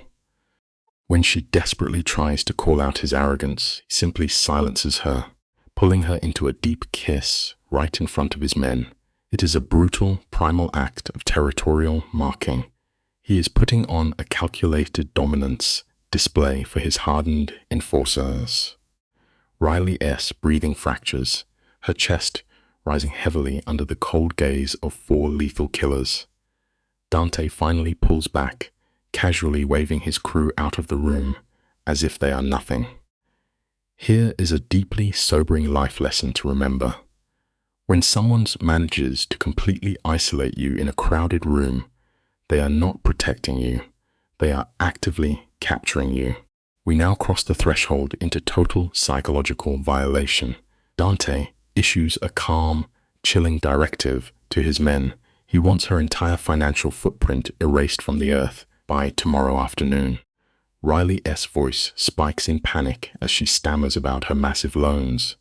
When she desperately tries to call out his arrogance, he simply silences her, pulling her into a deep kiss right in front of his men. It is a brutal, primal act of territorial marking. He is putting on a calculated dominance display for his hardened enforcers. Riley's breathing fractures, her chest rising heavily under the cold gaze of 4 lethal killers. Dante finally pulls back, casually waving his crew out of the room as if they are nothing. Here is a deeply sobering life lesson to remember. When someone manages to completely isolate you in a crowded room, they are not protecting you. They are actively capturing you. We now cross the threshold into total psychological violation. Dante issues a calm, chilling directive to his men, He wants her entire financial footprint erased from the earth by tomorrow afternoon. Riley S.'s voice spikes in panic as she stammers about her massive loans.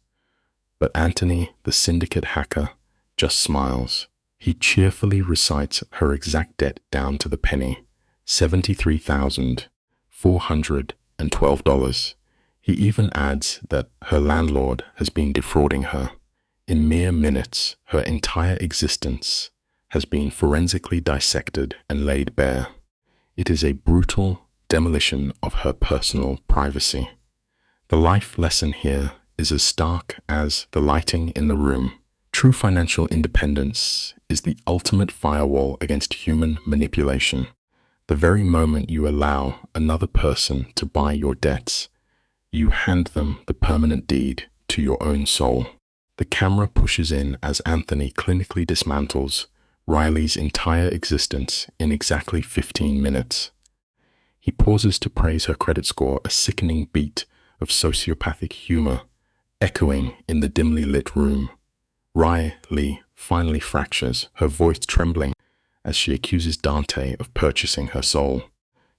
But Anthony, the syndicate hacker, just smiles. He cheerfully recites her exact debt down to the penny, $73,412. He even adds that her landlord has been defrauding her. In mere minutes, her entire existence has been forensically dissected and laid bare. It is a brutal demolition of her personal privacy. The life lesson here is as stark as the lighting in the room. True financial independence is the ultimate firewall against human manipulation. The very moment you allow another person to buy your debts, you hand them the permanent deed to your own soul. The camera pushes in as Anthony clinically dismantles Riley's entire existence in exactly 15 minutes. He pauses to praise her credit score, a sickening beat of sociopathic humor echoing in the dimly lit room. Riley finally fractures, her voice trembling as she accuses Dante of purchasing her soul.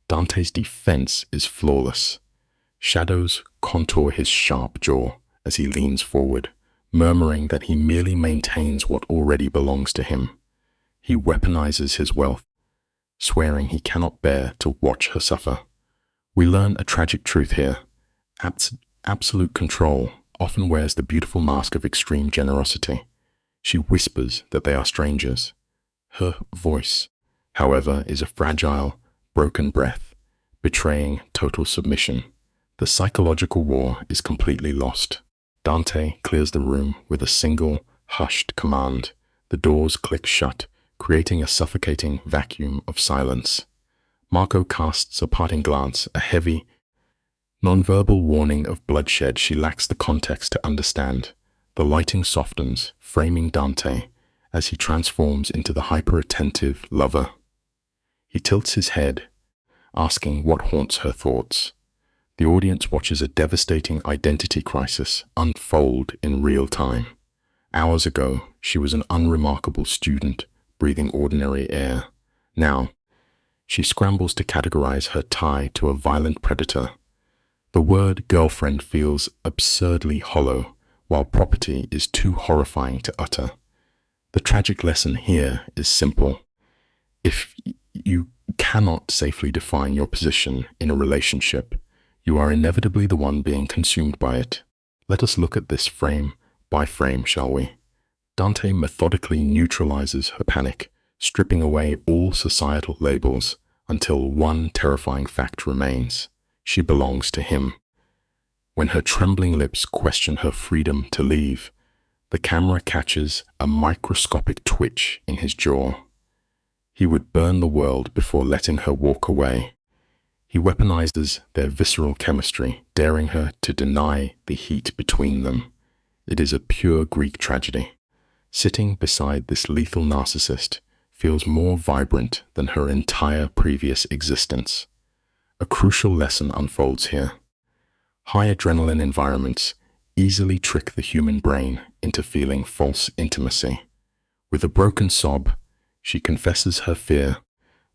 Dante's defense is flawless. Shadows contour his sharp jaw as he leans forward, murmuring that he merely maintains what already belongs to him. He weaponizes his wealth, swearing he cannot bear to watch her suffer. We learn a tragic truth here. Absolute control often wears the beautiful mask of extreme generosity. She whispers that they are strangers. Her voice, however, is a fragile, broken breath, betraying total submission. The psychological war is completely lost. Dante clears the room with a single, hushed command. The doors click shut, creating a suffocating vacuum of silence. Marco casts a parting glance, a heavy, nonverbal warning of bloodshed she lacks the context to understand. The lighting softens, framing Dante as he transforms into the hyper-attentive lover. He tilts his head, asking what haunts her thoughts. The audience watches a devastating identity crisis unfold in real time. Hours ago, she was an unremarkable student, breathing ordinary air. Now, she scrambles to categorize her tie to a violent predator. The word girlfriend feels absurdly hollow, while property is too horrifying to utter. The tragic lesson here is simple. If you cannot safely define your position in a relationship, you are inevitably the one being consumed by it. Let us look at this frame by frame, shall we? Dante methodically neutralizes her panic, stripping away all societal labels until one terrifying fact remains. She belongs to him. When her trembling lips question her freedom to leave, the camera catches a microscopic twitch in his jaw. He would burn the world before letting her walk away. He weaponizes their visceral chemistry, daring her to deny the heat between them. It is a pure Greek tragedy. Sitting beside this lethal narcissist feels more vibrant than her entire previous existence. A crucial lesson unfolds here. High adrenaline environments easily trick the human brain into feeling false intimacy. With a broken sob, she confesses her fear,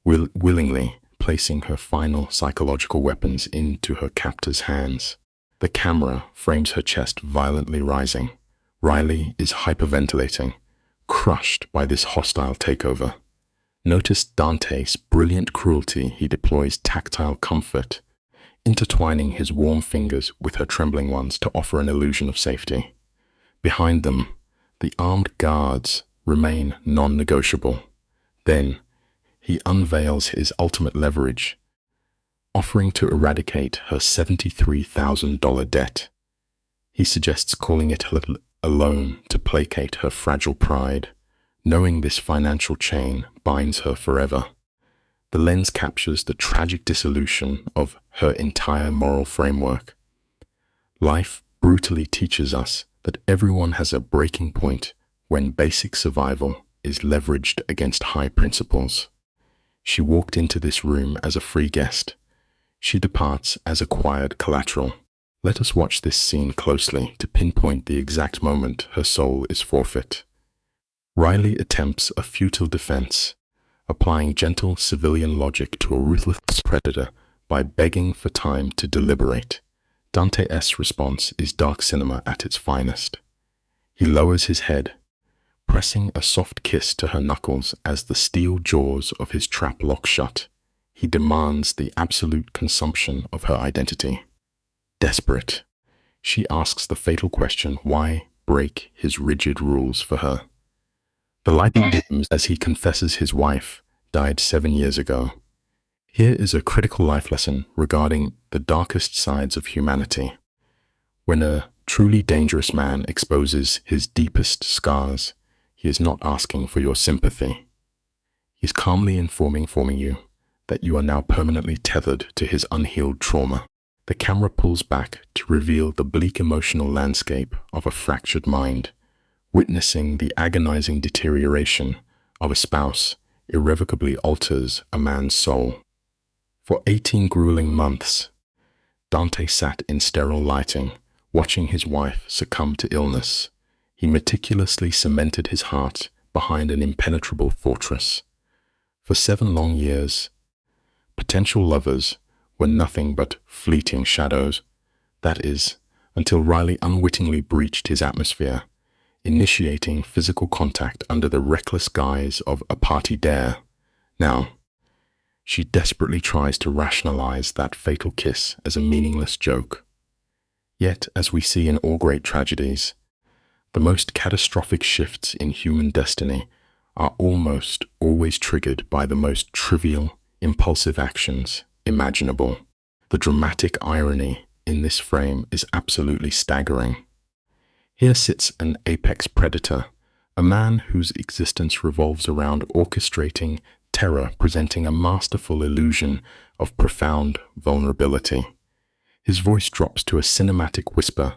willingly placing her final psychological weapons into her captor's hands. The camera frames her chest violently rising. Riley is hyperventilating, crushed by this hostile takeover. Notice Dante's brilliant cruelty. He deploys tactile comfort, intertwining his warm fingers with her trembling ones to offer an illusion of safety. Behind them, the armed guards remain non-negotiable. Then, he unveils his ultimate leverage, offering to eradicate her $73,000 debt. He suggests calling it a loan to placate her fragile pride, knowing this financial chain binds her forever. The lens captures the tragic dissolution of her entire moral framework. Life brutally teaches us that everyone has a breaking point when basic survival is leveraged against high principles. She walked into this room as a free guest. She departs as acquired collateral. Let us watch this scene closely to pinpoint the exact moment her soul is forfeit. Riley attempts a futile defense, applying gentle civilian logic to a ruthless predator by begging for time to deliberate. Dante's response is dark cinema at its finest. He lowers his head, pressing a soft kiss to her knuckles as the steel jaws of his trap lock shut. He demands the absolute consumption of her identity. Desperate, she asks the fatal question, why break his rigid rules for her? The light dims as he confesses his wife died 7 years ago. Here is a critical life lesson regarding the darkest sides of humanity. When a truly dangerous man exposes his deepest scars, he is not asking for your sympathy. He is calmly informing you that you are now permanently tethered to his unhealed trauma. The camera pulls back to reveal the bleak emotional landscape of a fractured mind. Witnessing the agonizing deterioration of a spouse irrevocably alters a man's soul. For 18 grueling months, Dante sat in sterile lighting, watching his wife succumb to illness. He meticulously cemented his heart behind an impenetrable fortress. For 7 long years, potential lovers were nothing but fleeting shadows. That is, until Riley unwittingly breached his atmosphere, initiating physical contact under the reckless guise of a party dare. Now, she desperately tries to rationalize that fatal kiss as a meaningless joke. Yet, as we see in all great tragedies, the most catastrophic shifts in human destiny are almost always triggered by the most trivial, impulsive actions imaginable. The dramatic irony in this frame is absolutely staggering. Here sits an apex predator, a man whose existence revolves around orchestrating terror, presenting a masterful illusion of profound vulnerability. His voice drops to a cinematic whisper,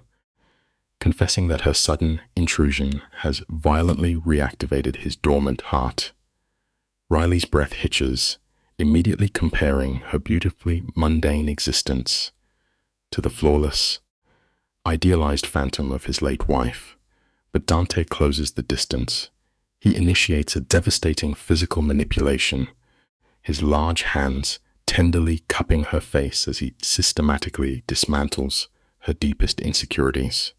confessing that her sudden intrusion has violently reactivated his dormant heart. Riley's breath hitches, immediately comparing her beautifully mundane existence to the flawless, idealized phantom of his late wife. But Dante closes the distance. He initiates a devastating physical manipulation, his large hands tenderly cupping her face as he systematically dismantles her deepest insecurities.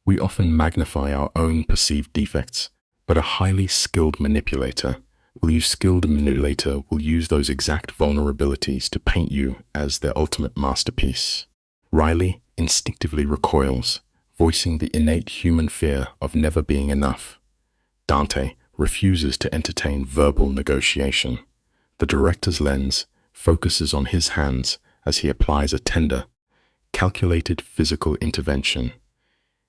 We often magnify our own perceived defects, but a highly skilled manipulator will use those exact vulnerabilities to paint you as their ultimate masterpiece. Riley instinctively recoils, voicing the innate human fear of never being enough. Dante refuses to entertain verbal negotiation. The director's lens focuses on his hands as he applies a tender, calculated physical intervention.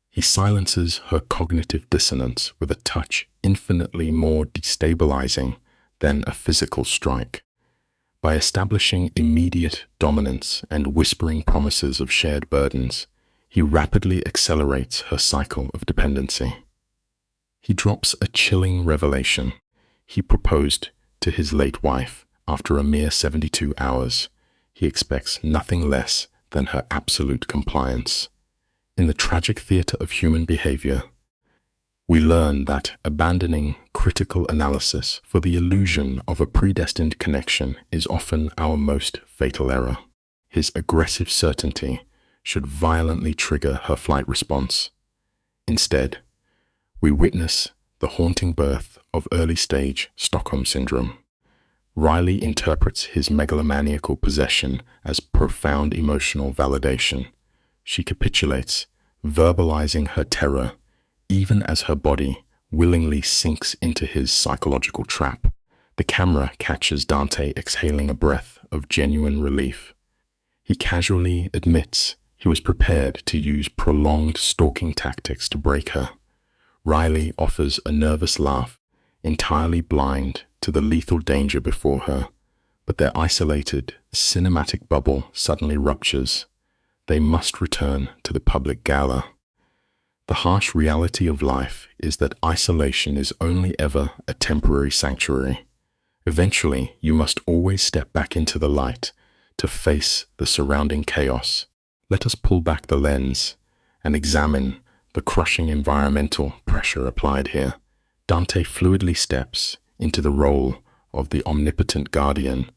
He silences her cognitive dissonance with a touch infinitely more destabilizing than a physical strike. By establishing immediate dominance and whispering promises of shared burdens, he rapidly accelerates her cycle of dependency. He drops a chilling revelation. He proposed to his late wife after a mere 72 hours. He expects nothing less than her absolute compliance. In the tragic theater of human behavior, we learn that abandoning critical analysis for the illusion of a predestined connection is often our most fatal error. His aggressive certainty should violently trigger her flight response. Instead, we witness the haunting birth of early-stage Stockholm Syndrome. Riley interprets his megalomaniacal possession as profound emotional validation. She capitulates, verbalizing her terror, even as her body willingly sinks into his psychological trap. The camera catches Dante exhaling a breath of genuine relief. He casually admits he was prepared to use prolonged stalking tactics to break her. Riley offers a nervous laugh, entirely blind to the lethal danger before her, but their isolated, cinematic bubble suddenly ruptures. They must return to the public gala. The harsh reality of life is that isolation is only ever a temporary sanctuary. Eventually, you must always step back into the light to face the surrounding chaos. Let us pull back the lens and examine the crushing environmental pressure applied here. Dante fluidly steps into the role of the omnipotent guardian,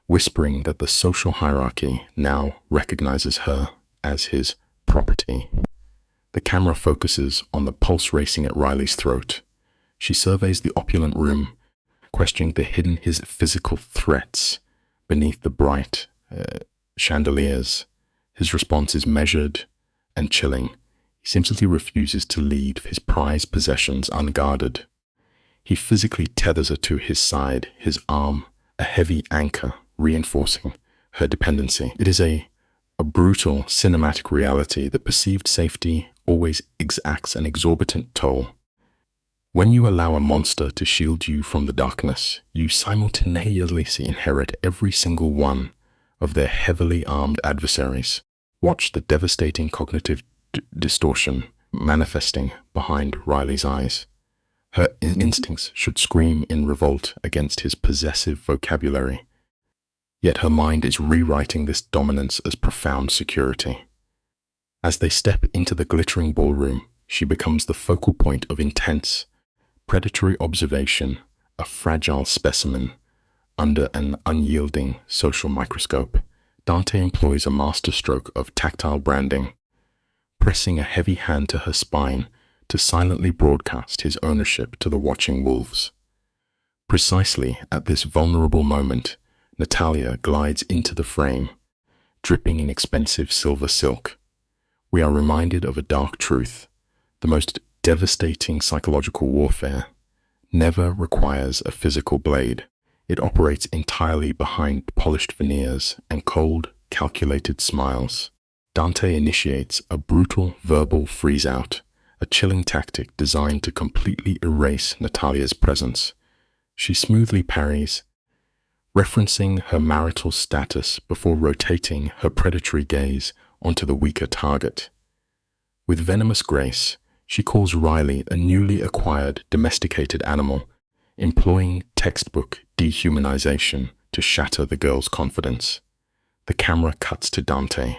whispering that the social hierarchy now recognizes her as his property. The camera focuses on the pulse racing at Riley's throat. She surveys the opulent room, questioning the hidden physical threats beneath the bright chandeliers. His response is measured and chilling. He simply refuses to leave his prized possessions unguarded. He physically tethers her to his side, his arm a heavy anchor, reinforcing her dependency. It is a brutal cinematic reality that perceived safety always exacts an exorbitant toll. When you allow a monster to shield you from the darkness, you simultaneously inherit every single one of their heavily armed adversaries. Watch the devastating cognitive distortion manifesting behind Riley's eyes. Her instincts should scream in revolt against his possessive vocabulary, yet her mind is rewriting this dominance as profound security. As they step into the glittering ballroom, she becomes the focal point of intense, predatory observation, a fragile specimen under an unyielding social microscope. Dante employs a masterstroke of tactile branding, pressing a heavy hand to her spine to silently broadcast his ownership to the watching wolves. Precisely at this vulnerable moment, Natalia glides into the frame, dripping in expensive silver silk. We are reminded of a dark truth. The most devastating psychological warfare never requires a physical blade. It operates entirely behind polished veneers and cold, calculated smiles. Dante initiates a brutal verbal freeze-out, a chilling tactic designed to completely erase Natalia's presence. She smoothly parries, referencing her marital status before rotating her predatory gaze onto the weaker target. With venomous grace, she calls Riley a newly acquired domesticated animal, employing textbook dehumanization to shatter the girl's confidence. The camera cuts to Dante.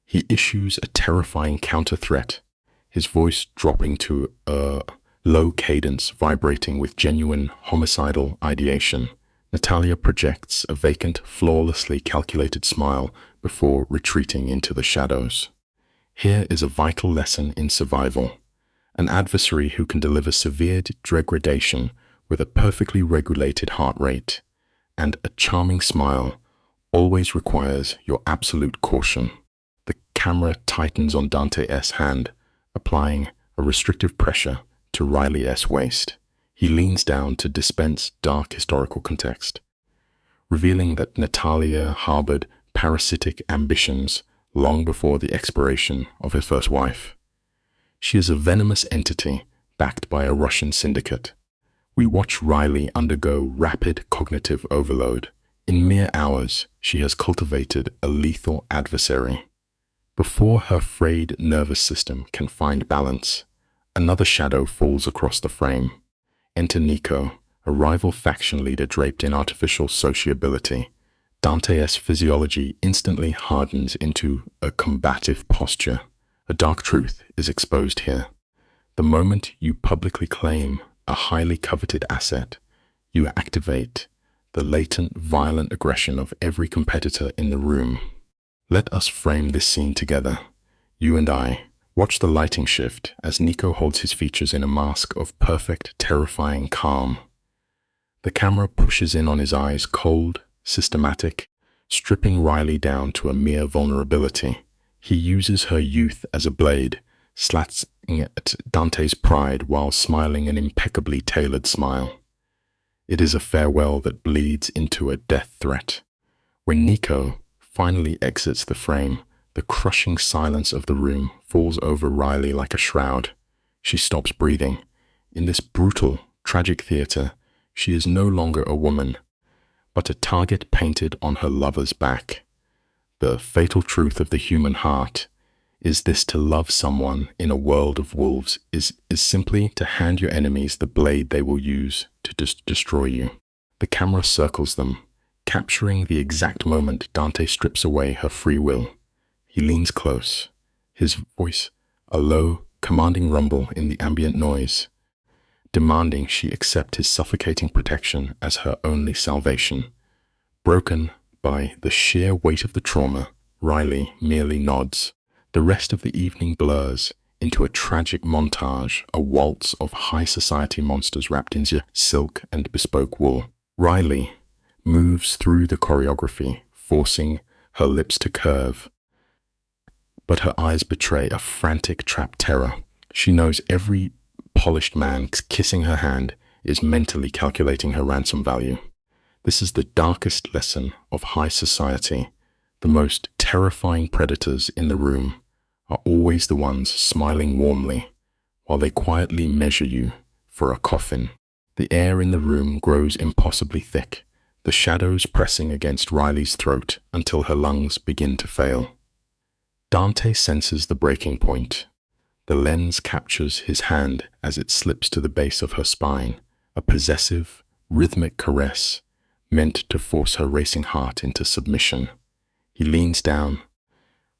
He issues a terrifying counter-threat, his voice dropping to a low cadence vibrating with genuine homicidal ideation. Natalia projects a vacant, flawlessly calculated smile before retreating into the shadows. Here is a vital lesson in survival. An adversary who can deliver severe degradation with a perfectly regulated heart rate and a charming smile always requires your absolute caution. The camera tightens on Dante's hand, applying a restrictive pressure to Riley's waist. He leans down to dispense dark historical context, revealing that Natalia harbored parasitic ambitions long before the expiration of his first wife. She is a venomous entity backed by a Russian syndicate. We watch Riley undergo rapid cognitive overload. In mere hours, she has cultivated a lethal adversary. Before her frayed nervous system can find balance, another shadow falls across the frame. Enter Nico, a rival faction leader draped in artificial sociability. Dante's physiology instantly hardens into a combative posture. A dark truth is exposed here. The moment you publicly claim a highly coveted asset, you activate the latent violent aggression of every competitor in the room. Let us frame this scene together. You and I watch the lighting shift as Nico holds his features in a mask of perfect, terrifying calm. The camera pushes in on his eyes, cold, systematic, stripping Riley down to a mere vulnerability. He uses her youth as a blade, slashing at Dante's pride while smiling an impeccably tailored smile. It is a farewell that bleeds into a death threat. When Nico finally exits the frame, the crushing silence of the room falls over Riley like a shroud. She stops breathing. In this brutal, tragic theater, she is no longer a woman, but a target painted on her lover's back. The fatal truth of the human heart is this: to love someone in a world of wolves is simply to hand your enemies the blade they will use to destroy you. The camera circles them, capturing the exact moment Dante strips away her free will. He leans close, his voice a low, commanding rumble in the ambient noise. demanding she accept his suffocating protection as her only salvation. Broken by the sheer weight of the trauma, Riley merely nods. The rest of the evening blurs into a tragic montage, a waltz of high society monsters wrapped in silk and bespoke wool. Riley moves through the choreography, forcing her lips to curve, but her eyes betray a frantic trapped terror. She knows every polished man kissing her hand is mentally calculating her ransom value. This is the darkest lesson of high society. The most terrifying predators in the room are always the ones smiling warmly, while they quietly measure you for a coffin. The air in the room grows impossibly thick, the shadows pressing against Riley's throat until her lungs begin to fail. Dante senses the breaking point. The lens captures his hand as it slips to the base of her spine, a possessive, rhythmic caress meant to force her racing heart into submission. He leans down,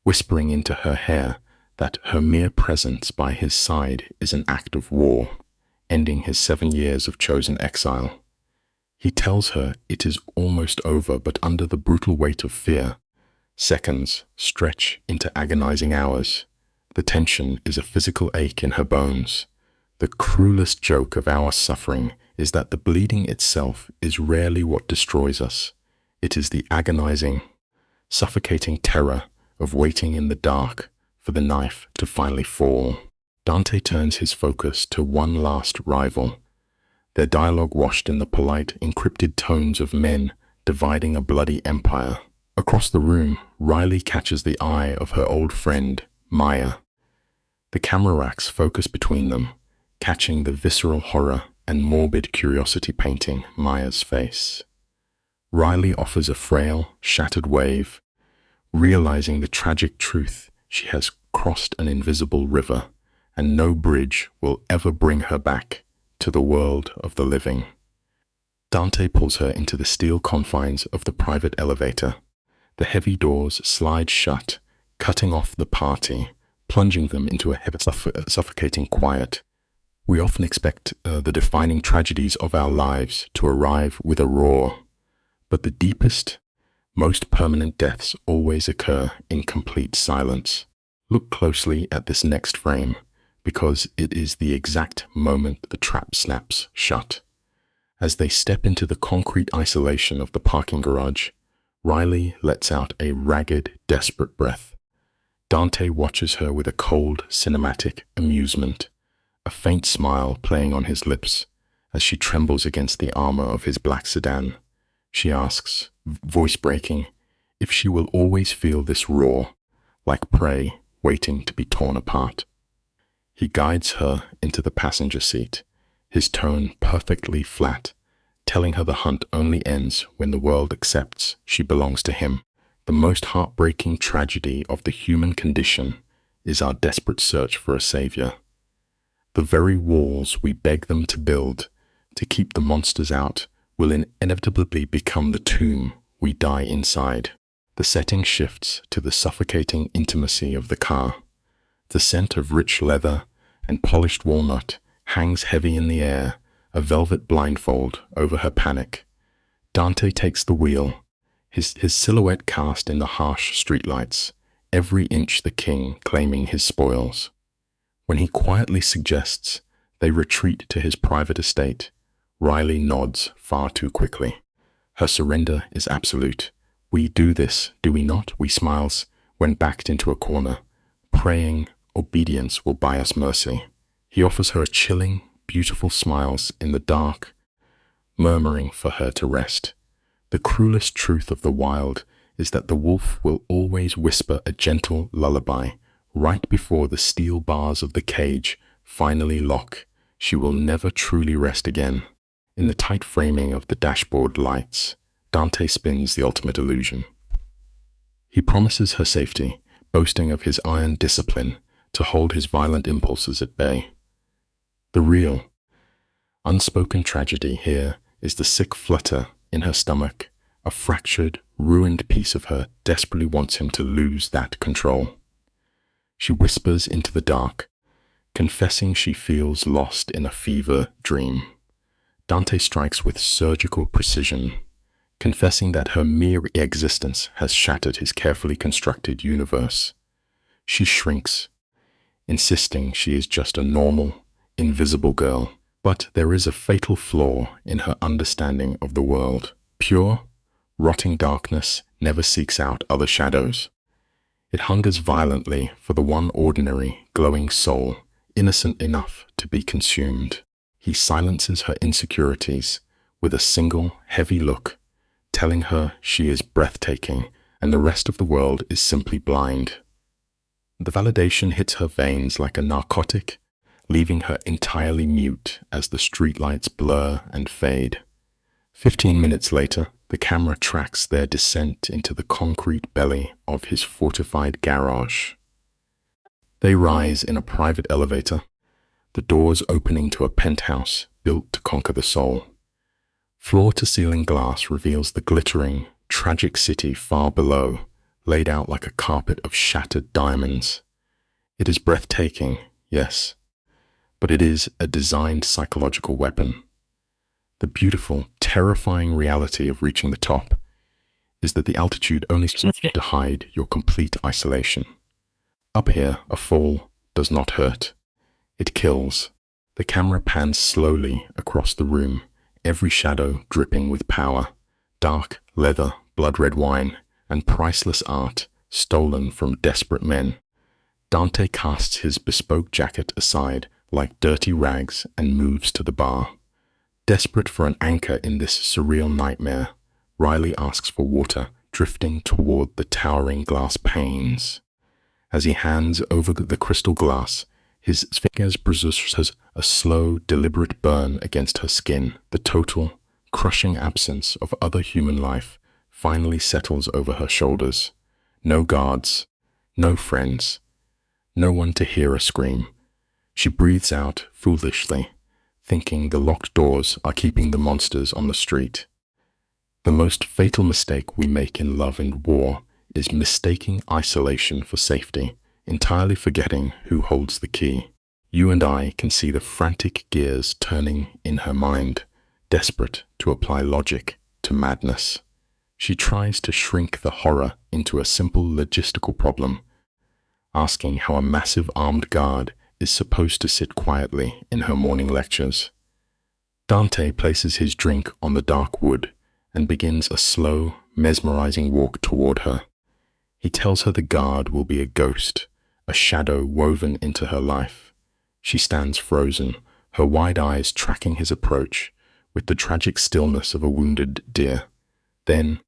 whispering into her hair that her mere presence by his side is an act of war, ending his 7 years of chosen exile. He tells her it is almost over, but under the brutal weight of fear, seconds stretch into agonizing hours. The tension is a physical ache in her bones. The cruelest joke of our suffering is that the bleeding itself is rarely what destroys us. It is the agonizing, suffocating terror of waiting in the dark for the knife to finally fall. Dante turns his focus to one last rival, their dialogue washed in the polite, encrypted tones of men dividing a bloody empire. Across the room, Riley catches the eye of her old friend, Maya. The camera racks focus between them, catching the visceral horror and morbid curiosity painting Maya's face. Riley offers a frail, shattered wave, realizing the tragic truth: she has crossed an invisible river, and no bridge will ever bring her back to the world of the living. Dante pulls her into the steel confines of the private elevator. The heavy doors slide shut, cutting off the party, plunging them into a heavy, suffocating quiet. We often expect the defining tragedies of our lives to arrive with a roar, but the deepest, most permanent deaths always occur in complete silence. Look closely at this next frame, because it is the exact moment the trap snaps shut. As they step into the concrete isolation of the parking garage, Riley lets out a ragged, desperate breath. Dante watches her with a cold, cinematic amusement, a faint smile playing on his lips as she trembles against the armor of his black sedan. She asks, voice breaking, if she will always feel this raw, like prey waiting to be torn apart. He guides her into the passenger seat, his tone perfectly flat, telling her the hunt only ends when the world accepts she belongs to him. The most heartbreaking tragedy of the human condition is our desperate search for a savior. The very walls we beg them to build to keep the monsters out will inevitably become the tomb we die inside. The setting shifts to the suffocating intimacy of the car. The scent of rich leather and polished walnut hangs heavy in the air, a velvet blindfold over her panic. Dante takes the wheel, his silhouette cast in the harsh streetlights, every inch the king claiming his spoils. When he quietly suggests they retreat to his private estate, Riley nods far too quickly. Her surrender is absolute. We do this, do we not? We smiles when backed into a corner, praying obedience will buy us mercy. He offers her a chilling, beautiful smiles in the dark, murmuring for her to rest. The cruelest truth of the wild is that the wolf will always whisper a gentle lullaby right before the steel bars of the cage finally lock. She will never truly rest again. In the tight framing of the dashboard lights, Dante spins the ultimate illusion. He promises her safety, boasting of his iron discipline to hold his violent impulses at bay. The real, unspoken tragedy here is the sick flutter in her stomach. A fractured, ruined piece of her desperately wants him to lose that control. She whispers into the dark, confessing she feels lost in a fever dream. Dante strikes with surgical precision, confessing that her mere existence has shattered his carefully constructed universe. She shrinks, insisting she is just a normal, invisible girl. But there is a fatal flaw in her understanding of the world. Pure, rotting darkness never seeks out other shadows. It hungers violently for the one ordinary, glowing soul, innocent enough to be consumed. He silences her insecurities with a single, heavy look, telling her she is breathtaking and the rest of the world is simply blind. The validation hits her veins like a narcotic, leaving her entirely mute as the streetlights blur and fade. 15 minutes later, the camera tracks their descent into the concrete belly of his fortified garage. They rise in a private elevator, the doors opening to a penthouse built to conquer the soul. Floor-to-ceiling glass reveals the glittering, tragic city far below, laid out like a carpet of shattered diamonds. It is breathtaking, yes, but it is a designed psychological weapon. The beautiful, terrifying reality of reaching the top is that the altitude only serves to hide your complete isolation. Up here, a fall does not hurt. It kills. The camera pans slowly across the room, every shadow dripping with power, dark leather, blood-red wine, and priceless art stolen from desperate men. Dante casts his bespoke jacket aside like dirty rags and moves to the bar. Desperate for an anchor in this surreal nightmare, Riley asks for water, drifting toward the towering glass panes. As he hands over the crystal glass, his fingers produces a slow, deliberate burn against her skin. The total, crushing absence of other human life finally settles over her shoulders. No guards, no friends, no one to hear her scream. She breathes out foolishly, thinking the locked doors are keeping the monsters on the street. The most fatal mistake we make in love and war is mistaking isolation for safety, entirely forgetting who holds the key. You and I can see the frantic gears turning in her mind, desperate to apply logic to madness. She tries to shrink the horror into a simple logistical problem, asking how a massive armed guard is supposed to sit quietly in her morning lectures. Dante places his drink on the dark wood and begins a slow, mesmerizing walk toward her. He tells her the guard will be a ghost, a shadow woven into her life. She stands frozen, her wide eyes tracking his approach with the tragic stillness of a wounded deer. Then,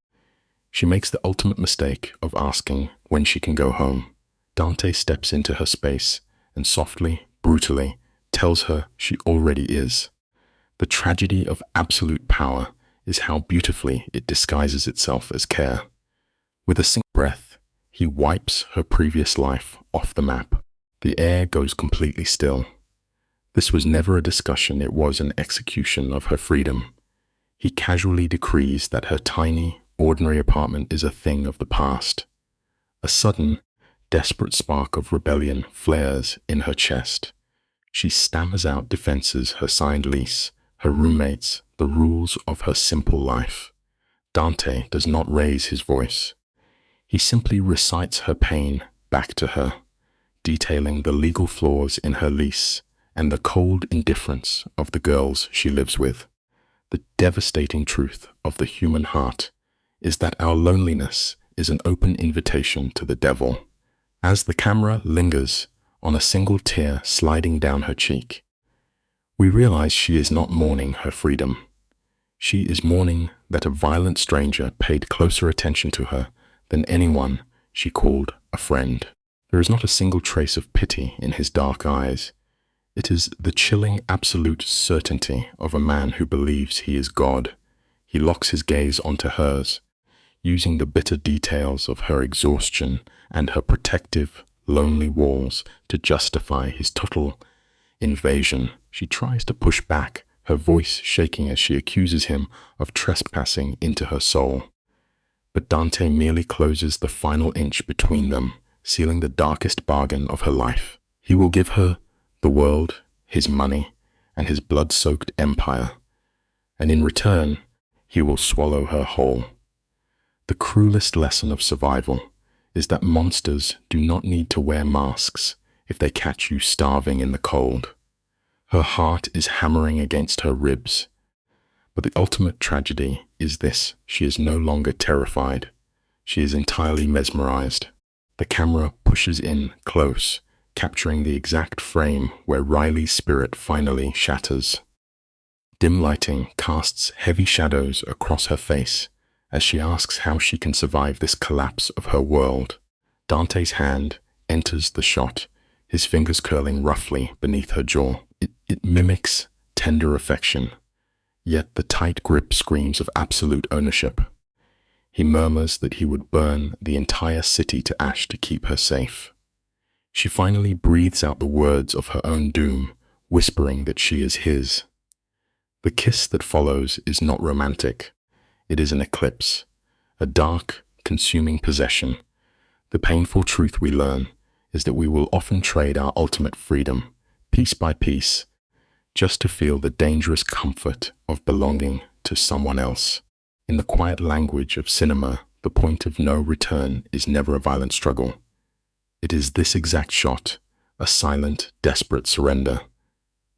she makes the ultimate mistake of asking when she can go home. Dante steps into her space and softly, brutally, tells her she already is. The tragedy of absolute power is how beautifully it disguises itself as care. With a single breath, he wipes her previous life off the map. The air goes completely still. This was never a discussion, it was an execution of her freedom. He casually decrees that her tiny, ordinary apartment is a thing of the past. A sudden, desperate spark of rebellion flares in her chest. She stammers out defenses, her signed lease, her roommates, the rules of her simple life. Dante does not raise his voice. He simply recites her pain back to her, detailing the legal flaws in her lease and the cold indifference of the girls she lives with. The devastating truth of the human heart is that our loneliness is an open invitation to the devil. As the camera lingers on a single tear sliding down her cheek, we realize she is not mourning her freedom. She is mourning that a violent stranger paid closer attention to her than anyone she called a friend. There is not a single trace of pity in his dark eyes. It is the chilling absolute certainty of a man who believes he is God. He locks his gaze onto hers, using the bitter details of her exhaustion and her protective, lonely walls to justify his total invasion. She tries to push back, her voice shaking as she accuses him of trespassing into her soul. But Dante merely closes the final inch between them, sealing the darkest bargain of her life. He will give her the world, his money, and his blood-soaked empire, and in return, he will swallow her whole. The cruelest lesson of survival is that monsters do not need to wear masks if they catch you starving in the cold. Her heart is hammering against her ribs. But the ultimate tragedy is this: she is no longer terrified. She is entirely mesmerized. The camera pushes in close, capturing the exact frame where Riley's spirit finally shatters. Dim lighting casts heavy shadows across her face as she asks how she can survive this collapse of her world. Dante's hand enters the shot, his fingers curling roughly beneath her jaw. It mimics tender affection, yet the tight grip screams of absolute ownership. He murmurs that he would burn the entire city to ash to keep her safe. She finally breathes out the words of her own doom, whispering that she is his. The kiss that follows is not romantic. It is an eclipse, a dark, consuming possession. The painful truth we learn is that we will often trade our ultimate freedom, piece by piece, just to feel the dangerous comfort of belonging to someone else. In the quiet language of cinema, the point of no return is never a violent struggle. It is this exact shot, a silent, desperate surrender.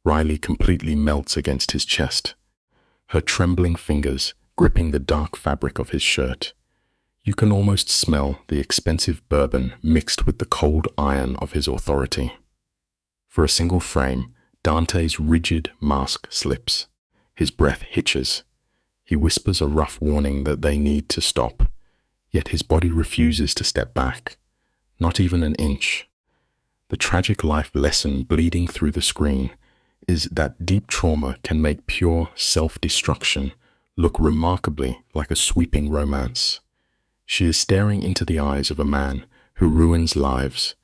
Riley completely melts against his chest, her trembling fingers gripping the dark fabric of his shirt. You can almost smell the expensive bourbon mixed with the cold iron of his authority. For a single frame, Dante's rigid mask slips. His breath hitches. He whispers a rough warning that they need to stop, yet his body refuses to step back, not even an inch. The tragic life lesson bleeding through the screen is that deep trauma can make pure self-destruction look remarkably like a sweeping romance. She is staring into the eyes of a man who ruins lives,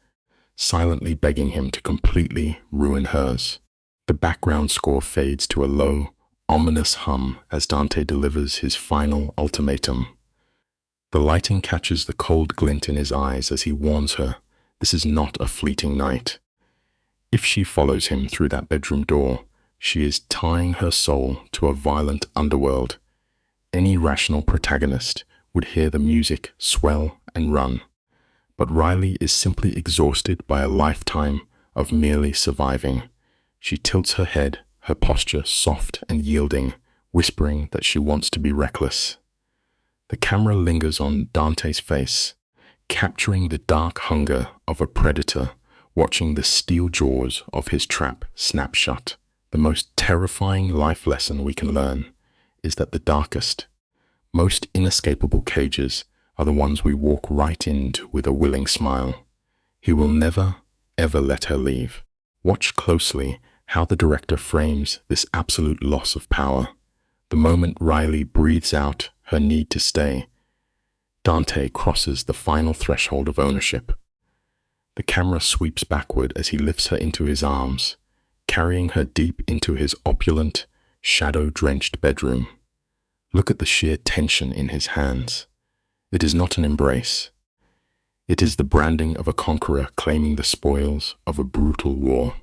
silently begging him to completely ruin hers. The background score fades to a low, ominous hum as Dante delivers his final ultimatum. The lighting catches the cold glint in his eyes as he warns her, this is not a fleeting night. If she follows him through that bedroom door, she is tying her soul to a violent underworld. Any rational protagonist would hear the music swell and run, but Riley is simply exhausted by a lifetime of merely surviving. She tilts her head, her posture soft and yielding, whispering that she wants to be reckless. The camera lingers on Dante's face, capturing the dark hunger of a predator watching the steel jaws of his trap snap shut. The most terrifying life lesson we can learn is that the darkest, most inescapable cages are the ones we walk right into with a willing smile. He will never, ever let her leave. Watch closely how the director frames this absolute loss of power. The moment Riley breathes out her need to stay, Dante crosses the final threshold of ownership. The camera sweeps backward as he lifts her into his arms, carrying her deep into his opulent, shadow-drenched bedroom. Look at the sheer tension in his hands. It is not an embrace. It is the branding of a conqueror claiming the spoils of a brutal war.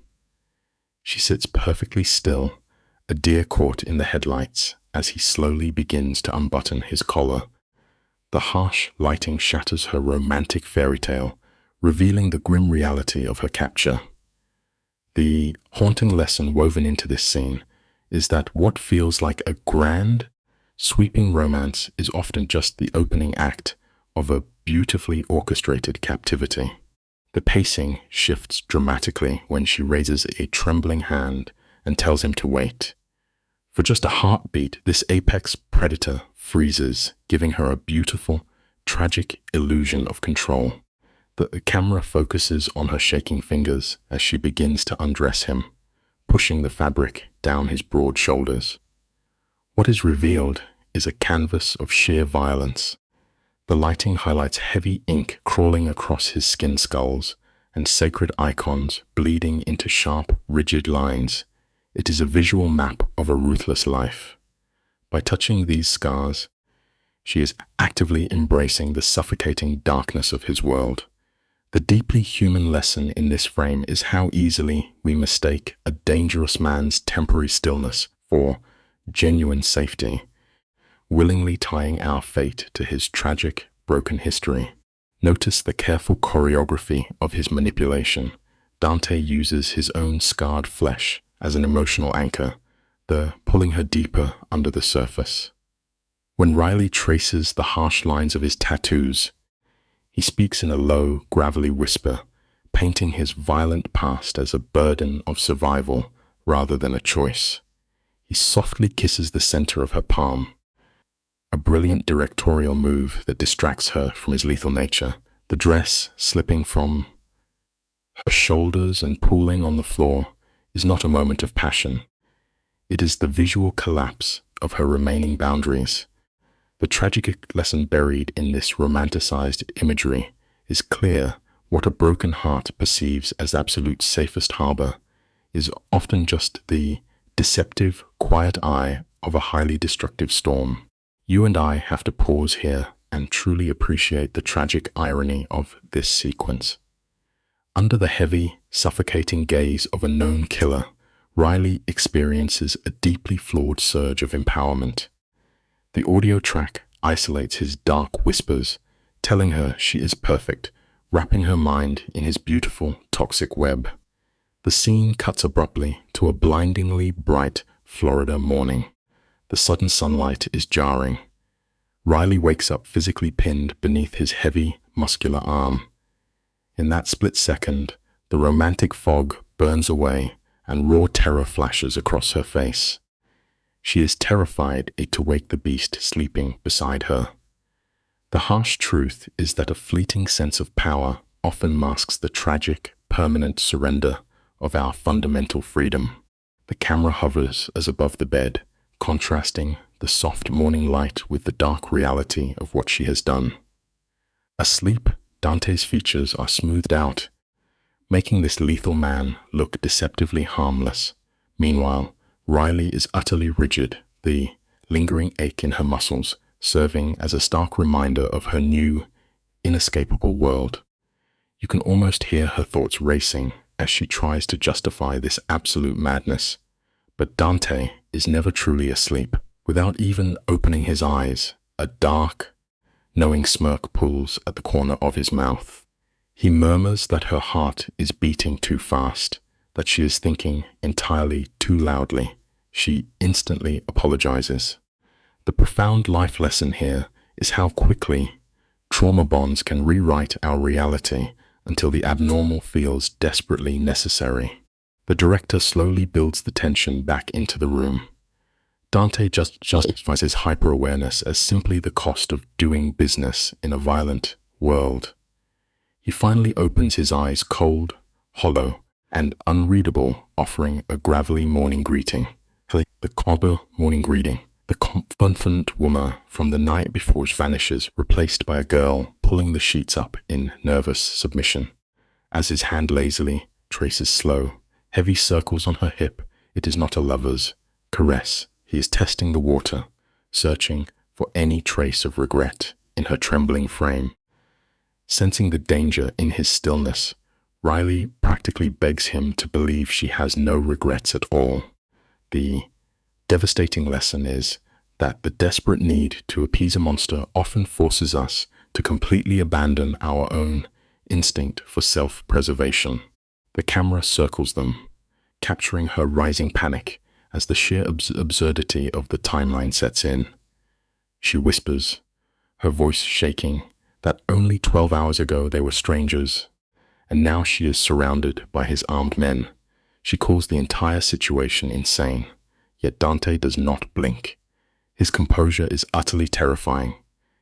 She sits perfectly still, a deer caught in the headlights, as he slowly begins to unbutton his collar. The harsh lighting shatters her romantic fairy tale, revealing the grim reality of her capture. The haunting lesson woven into this scene is that what feels like a grand, sweeping romance is often just the opening act of a beautifully orchestrated captivity. The pacing shifts dramatically when she raises a trembling hand and tells him to wait. For just a heartbeat, this apex predator freezes, giving her a beautiful, tragic illusion of control. The camera focuses on her shaking fingers as she begins to undress him, pushing the fabric down his broad shoulders. What is revealed is a canvas of sheer violence. The lighting highlights heavy ink crawling across his skin skulls and sacred icons bleeding into sharp, rigid lines. It is a visual map of a ruthless life. By touching these scars, she is actively embracing the suffocating darkness of his world. The deeply human lesson in this frame is how easily we mistake a dangerous man's temporary stillness for genuine safety, willingly tying our fate to his tragic, broken history. Notice the careful choreography of his manipulation. Dante uses his own scarred flesh as an emotional anchor, pulling her deeper under the surface. When Riley traces the harsh lines of his tattoos, he speaks in a low, gravelly whisper, painting his violent past as a burden of survival rather than a choice. He softly kisses the center of her palm, a brilliant directorial move that distracts her from his lethal nature. The dress slipping from her shoulders and pooling on the floor is not a moment of passion. It is the visual collapse of her remaining boundaries. The tragic lesson buried in this romanticized imagery is clear. What a broken heart perceives as absolute safest harbor is often just the deceptive, quiet eye of a highly destructive storm. You and I have to pause here and truly appreciate the tragic irony of this sequence. Under the heavy, suffocating gaze of a known killer, Riley experiences a deeply flawed surge of empowerment. The audio track isolates his dark whispers, telling her she is perfect, wrapping her mind in his beautiful, toxic web. The scene cuts abruptly to a blindingly bright Florida morning. The sudden sunlight is jarring. Riley wakes up physically pinned beneath his heavy, muscular arm. In that split second, the romantic fog burns away and raw terror flashes across her face. She is terrified to wake the beast sleeping beside her. The harsh truth is that a fleeting sense of power often masks the tragic, permanent surrender of our fundamental freedom. The camera hovers as above the bed, contrasting the soft morning light with the dark reality of what she has done. Asleep, Dante's features are smoothed out, making this lethal man look deceptively harmless. Meanwhile, Riley is utterly rigid, the lingering ache in her muscles serving as a stark reminder of her new, inescapable world. You can almost hear her thoughts racing as she tries to justify this absolute madness. But Dante is never truly asleep. Without even opening his eyes, a dark, knowing smirk pulls at the corner of his mouth. He murmurs that her heart is beating too fast, that she is thinking entirely too loudly. She instantly apologizes. The profound life lesson here is how quickly trauma bonds can rewrite our reality until the abnormal feels desperately necessary. The director slowly builds the tension back into the room. Dante justifies his hyper-awareness as simply the cost of doing business in a violent world. He finally opens his eyes cold, hollow, and unreadable, offering a gravelly morning greeting. The cobble morning greeting. The confident woman from the night before vanishes, replaced by a girl pulling the sheets up in nervous submission. As his hand lazily traces slow, heavy circles on her hip, it is not a lover's caress. He is testing the water, searching for any trace of regret in her trembling frame. Sensing the danger in his stillness, Riley practically begs him to believe she has no regrets at all. The devastating lesson is that the desperate need to appease a monster often forces us to completely abandon our own instinct for self-preservation. The camera circles them, capturing her rising panic as the sheer absurdity of the timeline sets in. She whispers, her voice shaking, that only 12 hours ago they were strangers, and now she is surrounded by his armed men. She calls the entire situation insane, yet Dante does not blink. His composure is utterly terrifying.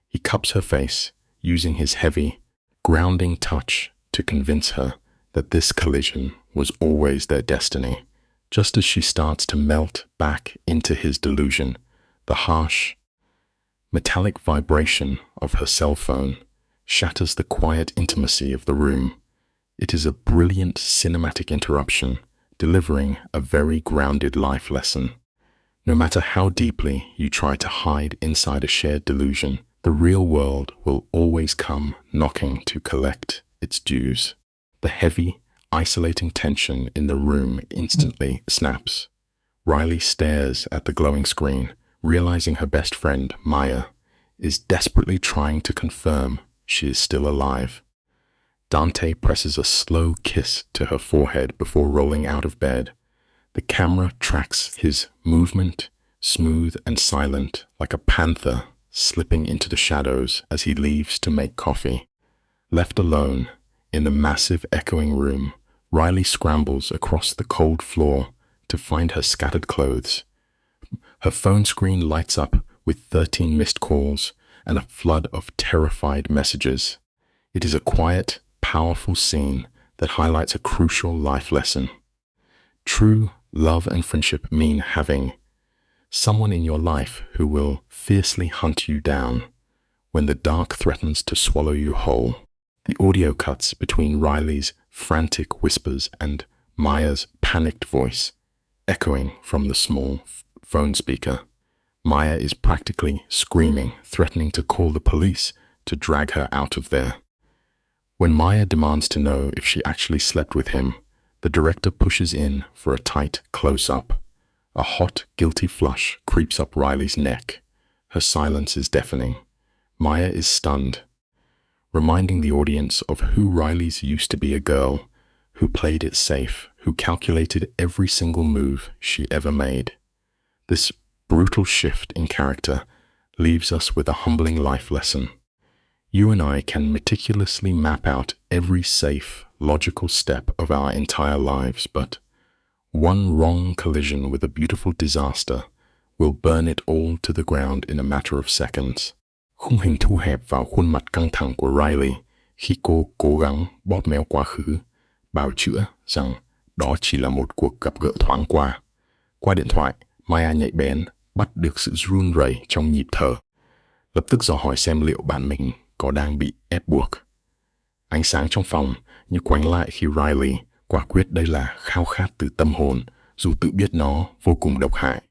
He cups her face, using his heavy, grounding touch to convince her that this collision was always their destiny. Just as she starts to melt back into his delusion, the harsh, metallic vibration of her cell phone shatters the quiet intimacy of the room. It is a brilliant cinematic interruption, delivering a very grounded life lesson. No matter how deeply you try to hide inside a shared delusion, the real world will always come knocking to collect its dues. The heavy, isolating tension in the room instantly snaps. Riley stares at the glowing screen, realizing her best friend, Maya, is desperately trying to confirm she is still alive. Dante presses a slow kiss to her forehead before rolling out of bed. The camera tracks his movement, smooth and silent, like a panther slipping into the shadows as he leaves to make coffee. Left alone, in the massive echoing room, Riley scrambles across the cold floor to find her scattered clothes. Her phone screen lights up with 13 missed calls and a flood of terrified messages. It is a quiet, powerful scene that highlights a crucial life lesson. True love and friendship mean having someone in your life who will fiercely hunt you down when the dark threatens to swallow you whole. The audio cuts between Riley's frantic whispers and Maya's panicked voice, echoing from the small phone speaker. Maya is practically screaming, threatening to call the police to drag her out of there. When Maya demands to know if she actually slept with him, the director pushes in for a tight close-up. A hot, guilty flush creeps up Riley's neck. Her silence is deafening. Maya is stunned, reminding the audience of who Riley's used to be, a girl who played it safe, who calculated every single move she ever made. This brutal shift in character leaves us with a humbling life lesson. You and I can meticulously map out every safe, logical step of our entire lives, but one wrong collision with a beautiful disaster will burn it all to the ground in a matter of seconds. Khung hình thu hẹp vào khuôn mặt căng thẳng của Riley khi cô cố gắng bóp méo quá khứ, bào chữa rằng đó chỉ là một cuộc gặp gỡ thoáng qua. Qua điện thoại, Maya nhạy bén bắt được sự run rẩy trong nhịp thở, lập tức dò hỏi xem liệu bạn mình có đang bị ép buộc. Ánh sáng trong phòng như quánh lại khi Riley quả quyết đây là khao khát từ tâm hồn, dù tự biết nó vô cùng độc hại.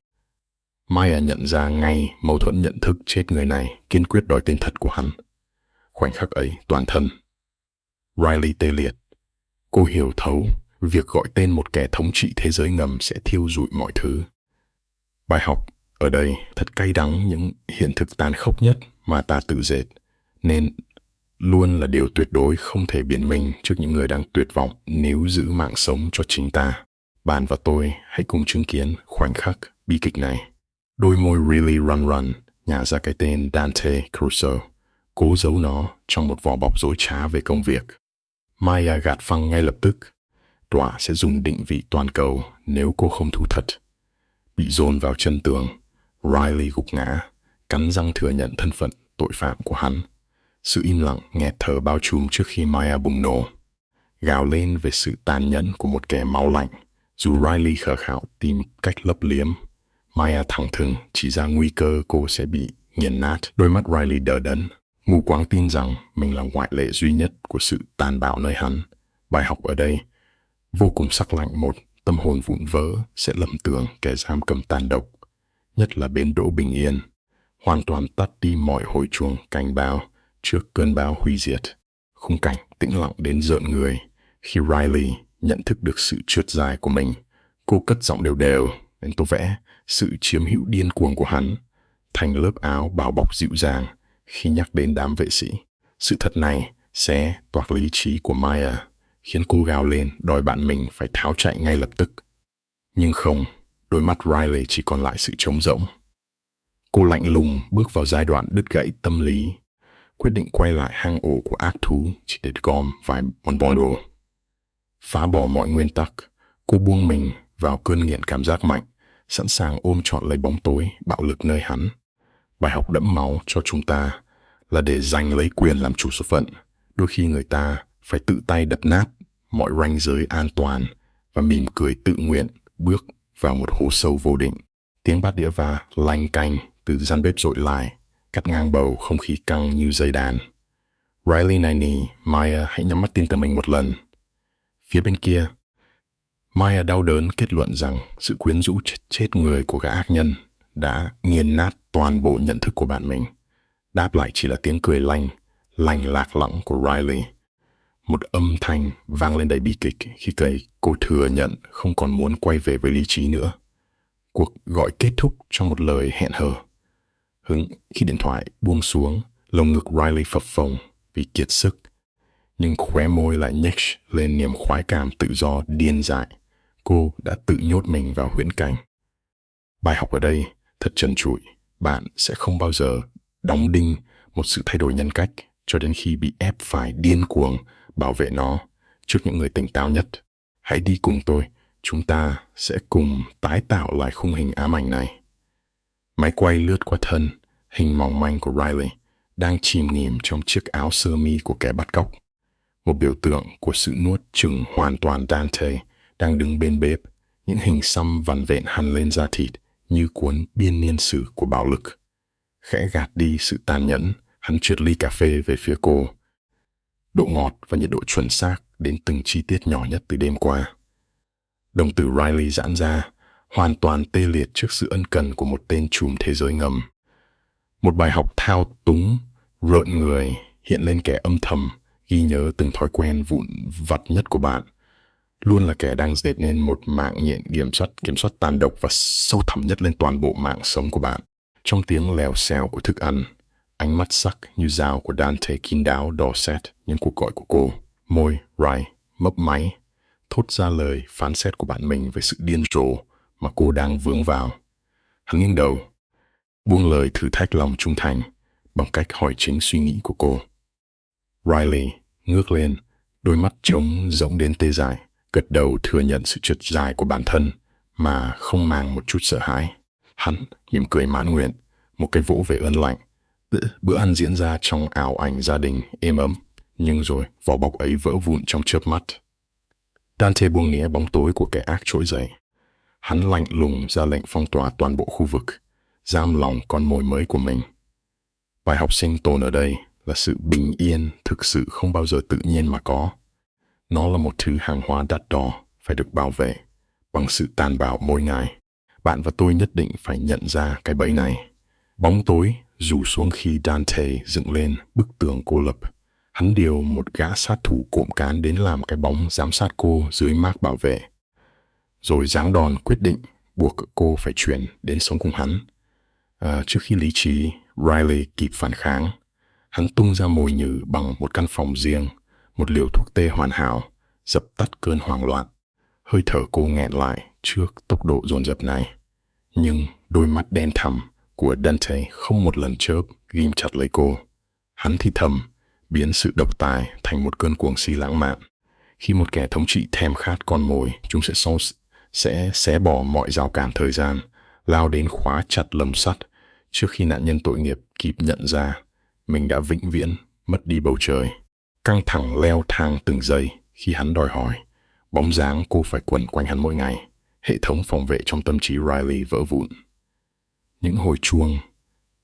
Maya nhận ra ngay mâu thuẫn nhận thức chết người này, kiên quyết đòi tên thật của hắn. Khoảnh khắc ấy, toàn thân Riley tê liệt. Cô hiểu thấu việc gọi tên một kẻ thống trị thế giới ngầm sẽ thiêu rụi mọi thứ. Bài học ở đây thật cay đắng, những hiện thực tàn khốc nhất mà ta tự dệt, nên luôn là điều tuyệt đối không thể biện minh trước những người đang tuyệt vọng nếu giữ mạng sống cho chính ta. Bạn và tôi hãy cùng chứng kiến khoảnh khắc bi kịch này. Đôi môi really run nhả ra cái tên Dante Crusoe, cố giấu nó trong một vỏ bọc dối trá về công việc. Maya gạt phăng ngay lập tức. Tòa sẽ dùng định vị toàn cầu nếu cô không thú thật. Bị dồn vào chân tường, Riley gục ngã, cắn răng thừa nhận thân phận tội phạm của hắn. Sự im lặng nghẹt thở bao trùm trước khi Maya bùng nổ, gào lên về sự tàn nhẫn của một kẻ máu lạnh. Dù Riley khờ khạo tìm cách lấp liếm, Maya thẳng thừng chỉ ra nguy cơ cô sẽ bị nghiền nát. Đôi mắt Riley đờ đẫn, mù quáng tin rằng mình là ngoại lệ duy nhất của sự tàn bạo nơi hắn. Bài học ở đây vô cùng sắc lạnh. Một tâm hồn vụn vỡ sẽ lầm tưởng kẻ giam cầm tàn độc, nhất là bến đỗ bình yên, hoàn toàn tắt đi mọi hồi chuông cảnh báo trước cơn bão hủy diệt. Khung cảnh tĩnh lặng đến rợn người. Khi Riley nhận thức được sự trượt dài của mình, cô cất giọng đều đều đến tô vẽ sự chiếm hữu điên cuồng của hắn thành lớp áo bào bọc dịu dàng khi nhắc đến đám vệ sĩ. Sự thật này sẽ toạc lý trí của Maya, khiến cô gào lên đòi bạn mình phải tháo chạy ngay lập tức. Nhưng không, đôi mắt Riley chỉ còn lại sự trống rỗng. Cô lạnh lùng bước vào giai đoạn đứt gãy tâm lý, quyết định quay lại hang ổ của ác thú chỉ để gom vài món bò đồ. Phá bỏ mọi nguyên tắc, cô buông mình vào cơn nghiện cảm giác mạnh, sẵn sàng ôm trọn lấy bóng tối, bạo lực nơi hắn. Bài học đẫm máu cho chúng ta là để giành lấy quyền làm chủ số phận, đôi khi người ta phải tự tay đập nát mọi ranh giới an toàn và mỉm cười tự nguyện bước vào một hố sâu vô định. Tiếng bát đĩa va lanh canh từ gian bếp dội lại, cắt ngang bầu không khí căng như dây đàn. Riley nài nỉ Maya hãy nhắm mắt tin tưởng mình một lần. Phía bên kia, Maya đau đớn kết luận rằng sự quyến rũ chết người của gã ác nhân đã nghiền nát toàn bộ nhận thức của bạn mình. Đáp lại chỉ là tiếng cười lanh lạc lõng của Riley. Một âm thanh vang lên đầy bi kịch khi cô thừa nhận không còn muốn quay về với lý trí nữa. Cuộc gọi kết thúc trong một lời hẹn hò. Khi điện thoại buông xuống, lồng ngực Riley phập phồng vì kiệt sức, nhưng khóe môi lại nhếch lên niềm khoái cảm tự do điên dại. Cô đã tự nhốt mình vào huyễn cảnh. Bài học ở đây thật trần trụi. Bạn sẽ không bao giờ đóng đinh một sự thay đổi nhân cách cho đến khi bị ép phải điên cuồng bảo vệ nó trước những người tỉnh táo nhất. Hãy đi cùng tôi, chúng ta sẽ cùng tái tạo lại khung hình ám ảnh này. Máy quay lướt qua thân, hình mỏng manh của Riley đang chìm nghỉm trong chiếc áo sơ mi của kẻ bắt cóc. Một biểu tượng của sự nuốt chửng hoàn toàn Dante đang đứng bên bếp, những hình xăm vằn vện hằn lên da thịt như cuốn biên niên sử của bạo lực. Khẽ gạt đi sự tàn nhẫn, hắn trượt ly cà phê về phía cô. Độ ngọt và nhiệt độ chuẩn xác đến từng chi tiết nhỏ nhất từ đêm qua. Đồng tử Riley giãn ra, hoàn toàn tê liệt trước sự ân cần của một tên trùm thế giới ngầm. Một bài học thao túng, rợn người hiện lên kẻ âm thầm, ghi nhớ từng thói quen vụn vặt nhất của bạn. Luôn là kẻ đang dệt nên một mạng nhện kiểm soát tàn độc và sâu thẳm nhất lên toàn bộ mạng sống của bạn. Trong tiếng lèo xèo của thức ăn, ánh mắt sắc như dao của Dante kín đáo dò xét những cuộc gọi của cô. Môi Riley mấp máy, thốt ra lời phán xét của bạn mình về sự điên rồ mà cô đang vướng vào. Hắn nghiêng đầu, buông lời thử thách lòng trung thành bằng cách hỏi chính suy nghĩ của cô. Riley ngước lên, đôi mắt trống rỗng đến tê dại, gật đầu thừa nhận sự trượt dài của bản thân mà không mang một chút sợ hãi. Hắn mỉm cười mãn nguyện, một cái vỗ về ơn lạnh. Bữa ăn diễn ra trong ảo ảnh gia đình êm ấm, nhưng rồi vỏ bọc ấy vỡ vụn trong chớp mắt. Dante buông nĩa bóng tối của kẻ ác trỗi dậy. Hắn lạnh lùng ra lệnh phong tỏa toàn bộ khu vực, giam lòng con mồi mới của mình. Bài học sinh tồn ở đây là sự bình yên thực sự không bao giờ tự nhiên mà có. Nó là một thứ hàng hóa đắt đỏ, phải được bảo vệ bằng sự tàn bạo mỗi ngày. Bạn và tôi nhất định phải nhận ra cái bẫy này. Bóng tối rủ xuống khi Dante dựng lên bức tường cô lập. Hắn điều một gã sát thủ cộm cán đến làm cái bóng giám sát cô dưới mác bảo vệ. Rồi giáng đòn quyết định buộc cô phải chuyển đến sống cùng hắn. Trước khi lý trí Riley kịp phản kháng, hắn tung ra mồi nhử bằng một căn phòng riêng, một liều thuốc tê hoàn hảo, dập tắt cơn hoảng loạn. Hơi thở cô nghẹn lại trước tốc độ dồn dập này. Nhưng đôi mắt đen thẳm của Dante không một lần chớp ghim chặt lấy cô. Hắn thì thầm, biến sự độc tài thành một cơn cuồng si lãng mạn. Khi một kẻ thống trị thèm khát con mồi, chúng sẽ xé bỏ mọi rào cản thời gian, lao đến khóa chặt lồng sắt trước khi nạn nhân tội nghiệp kịp nhận ra mình đã vĩnh viễn mất đi bầu trời. Căng thẳng leo thang từng giây khi hắn đòi hỏi. Bóng dáng cô phải quẩn quanh hắn mỗi ngày. Hệ thống phòng vệ trong tâm trí Riley vỡ vụn. Những hồi chuông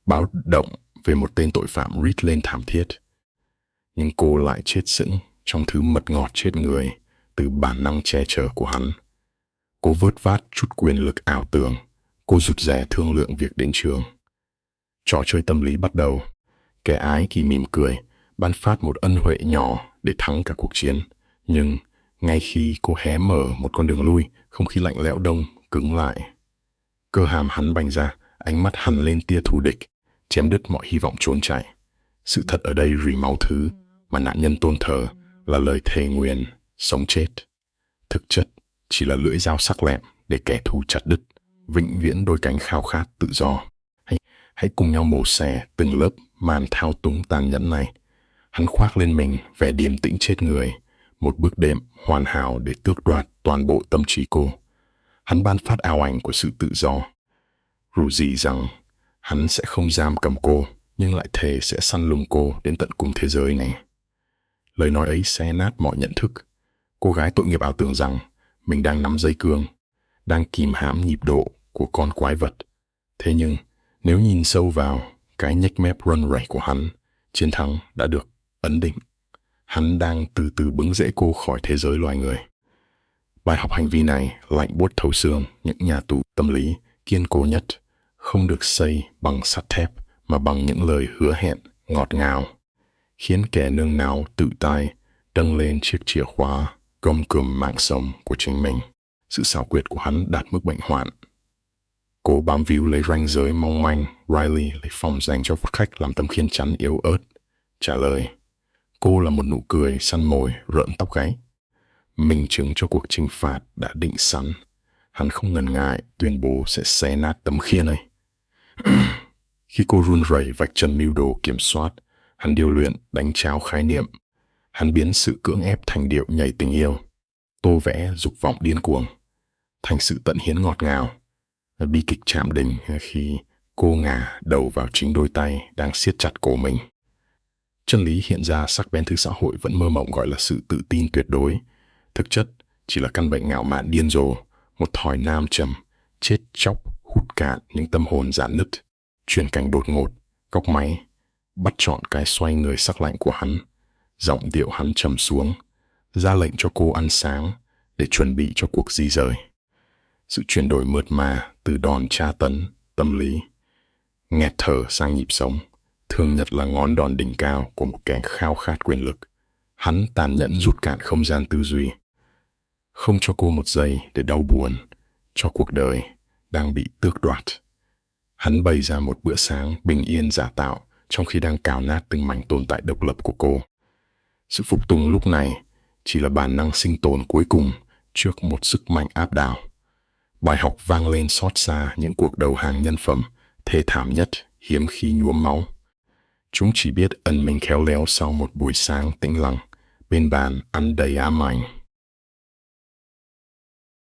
báo động về một tên tội phạm rít lên thảm thiết. Nhưng cô lại chết sững trong thứ mật ngọt chết người từ bản năng che chở của hắn. Cô vớt vát chút quyền lực ảo tưởng. Cô rụt rè thương lượng việc đến trường. Trò chơi tâm lý bắt đầu. Kẻ ái kỳ mỉm cười, ban phát một ân huệ nhỏ để thắng cả cuộc chiến. Nhưng ngay khi cô hé mở một con đường lui, không khí lạnh lẽo đông cứng lại. Cơ hàm hắn bành ra, ánh mắt hằn lên tia thù địch, chém đứt mọi hy vọng trốn chạy. Sự thật ở đây rỉ máu thứ mà nạn nhân tôn thờ là lời thề nguyền, sống chết. Thực chất chỉ là lưỡi dao sắc lẹm để kẻ thù chặt đứt, vĩnh viễn đôi cánh khao khát tự do. Hãy cùng nhau mổ xẻ từng lớp màn thao túng tàn nhẫn này. Hắn khoác lên mình vẻ điềm tĩnh chết người, một bước đệm hoàn hảo để tước đoạt toàn bộ tâm trí cô. Hắn ban phát ảo ảnh của sự tự do, rủ rỉ rằng hắn sẽ không giam cầm cô, nhưng lại thề sẽ săn lùng cô đến tận cùng thế giới này. Lời nói ấy xé nát mọi nhận thức. Cô gái tội nghiệp ảo tưởng rằng mình đang nắm dây cương, đang kìm hãm nhịp độ của con quái vật. Thế nhưng, nếu nhìn sâu vào cái nhếch mép run rẩy của hắn, chiến thắng đã được ấn định. Hắn đang từ từ bứng rễ cô khỏi thế giới loài người. Bài học hành vi này lạnh buốt thấu xương. Những nhà tù tâm lý kiên cố nhất không được xây bằng sắt thép mà bằng những lời hứa hẹn ngọt ngào, khiến kẻ nương náu tự tai Dâng lên chiếc chìa khóa, gông cùm mạng sống của chính mình. Sự xảo quyệt của hắn đạt mức bệnh hoạn. Cô bám víu lấy ranh giới mong manh, Riley lấy phòng dành cho khách làm tấm khiên chắn yếu ớt. Trả lời, cô là một nụ cười săn mồi rợn tóc gáy. Minh chứng cho cuộc chinh phạt đã định sẵn. Hắn không ngần ngại tuyên bố sẽ xé nát tấm khiên ấy. Khi cô run rẩy vạch trần mưu đồ kiểm soát, hắn điêu luyện đánh tráo khái niệm. Hắn biến sự cưỡng ép thành điệu nhảy tình yêu, tô vẽ dục vọng điên cuồng thành sự tận hiến ngọt ngào. Bi kịch chạm đỉnh khi cô ngả đầu vào chính đôi tay đang siết chặt cổ mình. Chân lý hiện ra sắc bén thứ xã hội vẫn mơ mộng gọi là sự tự tin tuyệt đối, thực chất chỉ là căn bệnh ngạo mạn điên rồ, một thỏi nam châm chết chóc hút cạn những tâm hồn rạn nứt. Chuyển cảnh đột ngột, cóc máy bắt trọn cái xoay người sắc lạnh của hắn. Giọng điệu hắn trầm xuống, ra lệnh cho cô ăn sáng để chuẩn bị cho cuộc di rời. Sự chuyển đổi mượt mà từ đòn tra tấn tâm lý nghẹt thở sang nhịp sống, thường nhật là ngón đòn đỉnh cao của một kẻ khao khát quyền lực. Hắn tàn nhẫn rút cạn không gian tư duy, không cho cô một giây để đau buồn cho cuộc đời đang bị tước đoạt. Hắn bày ra một bữa sáng bình yên giả tạo trong khi đang cào nát từng mảnh tồn tại độc lập của cô. Sự phục tùng lúc này chỉ là bản năng sinh tồn cuối cùng trước một sức mạnh áp đảo. Bài học vang lên xót xa những cuộc đầu hàng nhân phẩm thê thảm nhất hiếm khi nhuốm máu. Chúng chỉ biết ẩn mình khéo léo sau một buổi sáng tĩnh lặng bên bàn ăn đầy ám ảnh.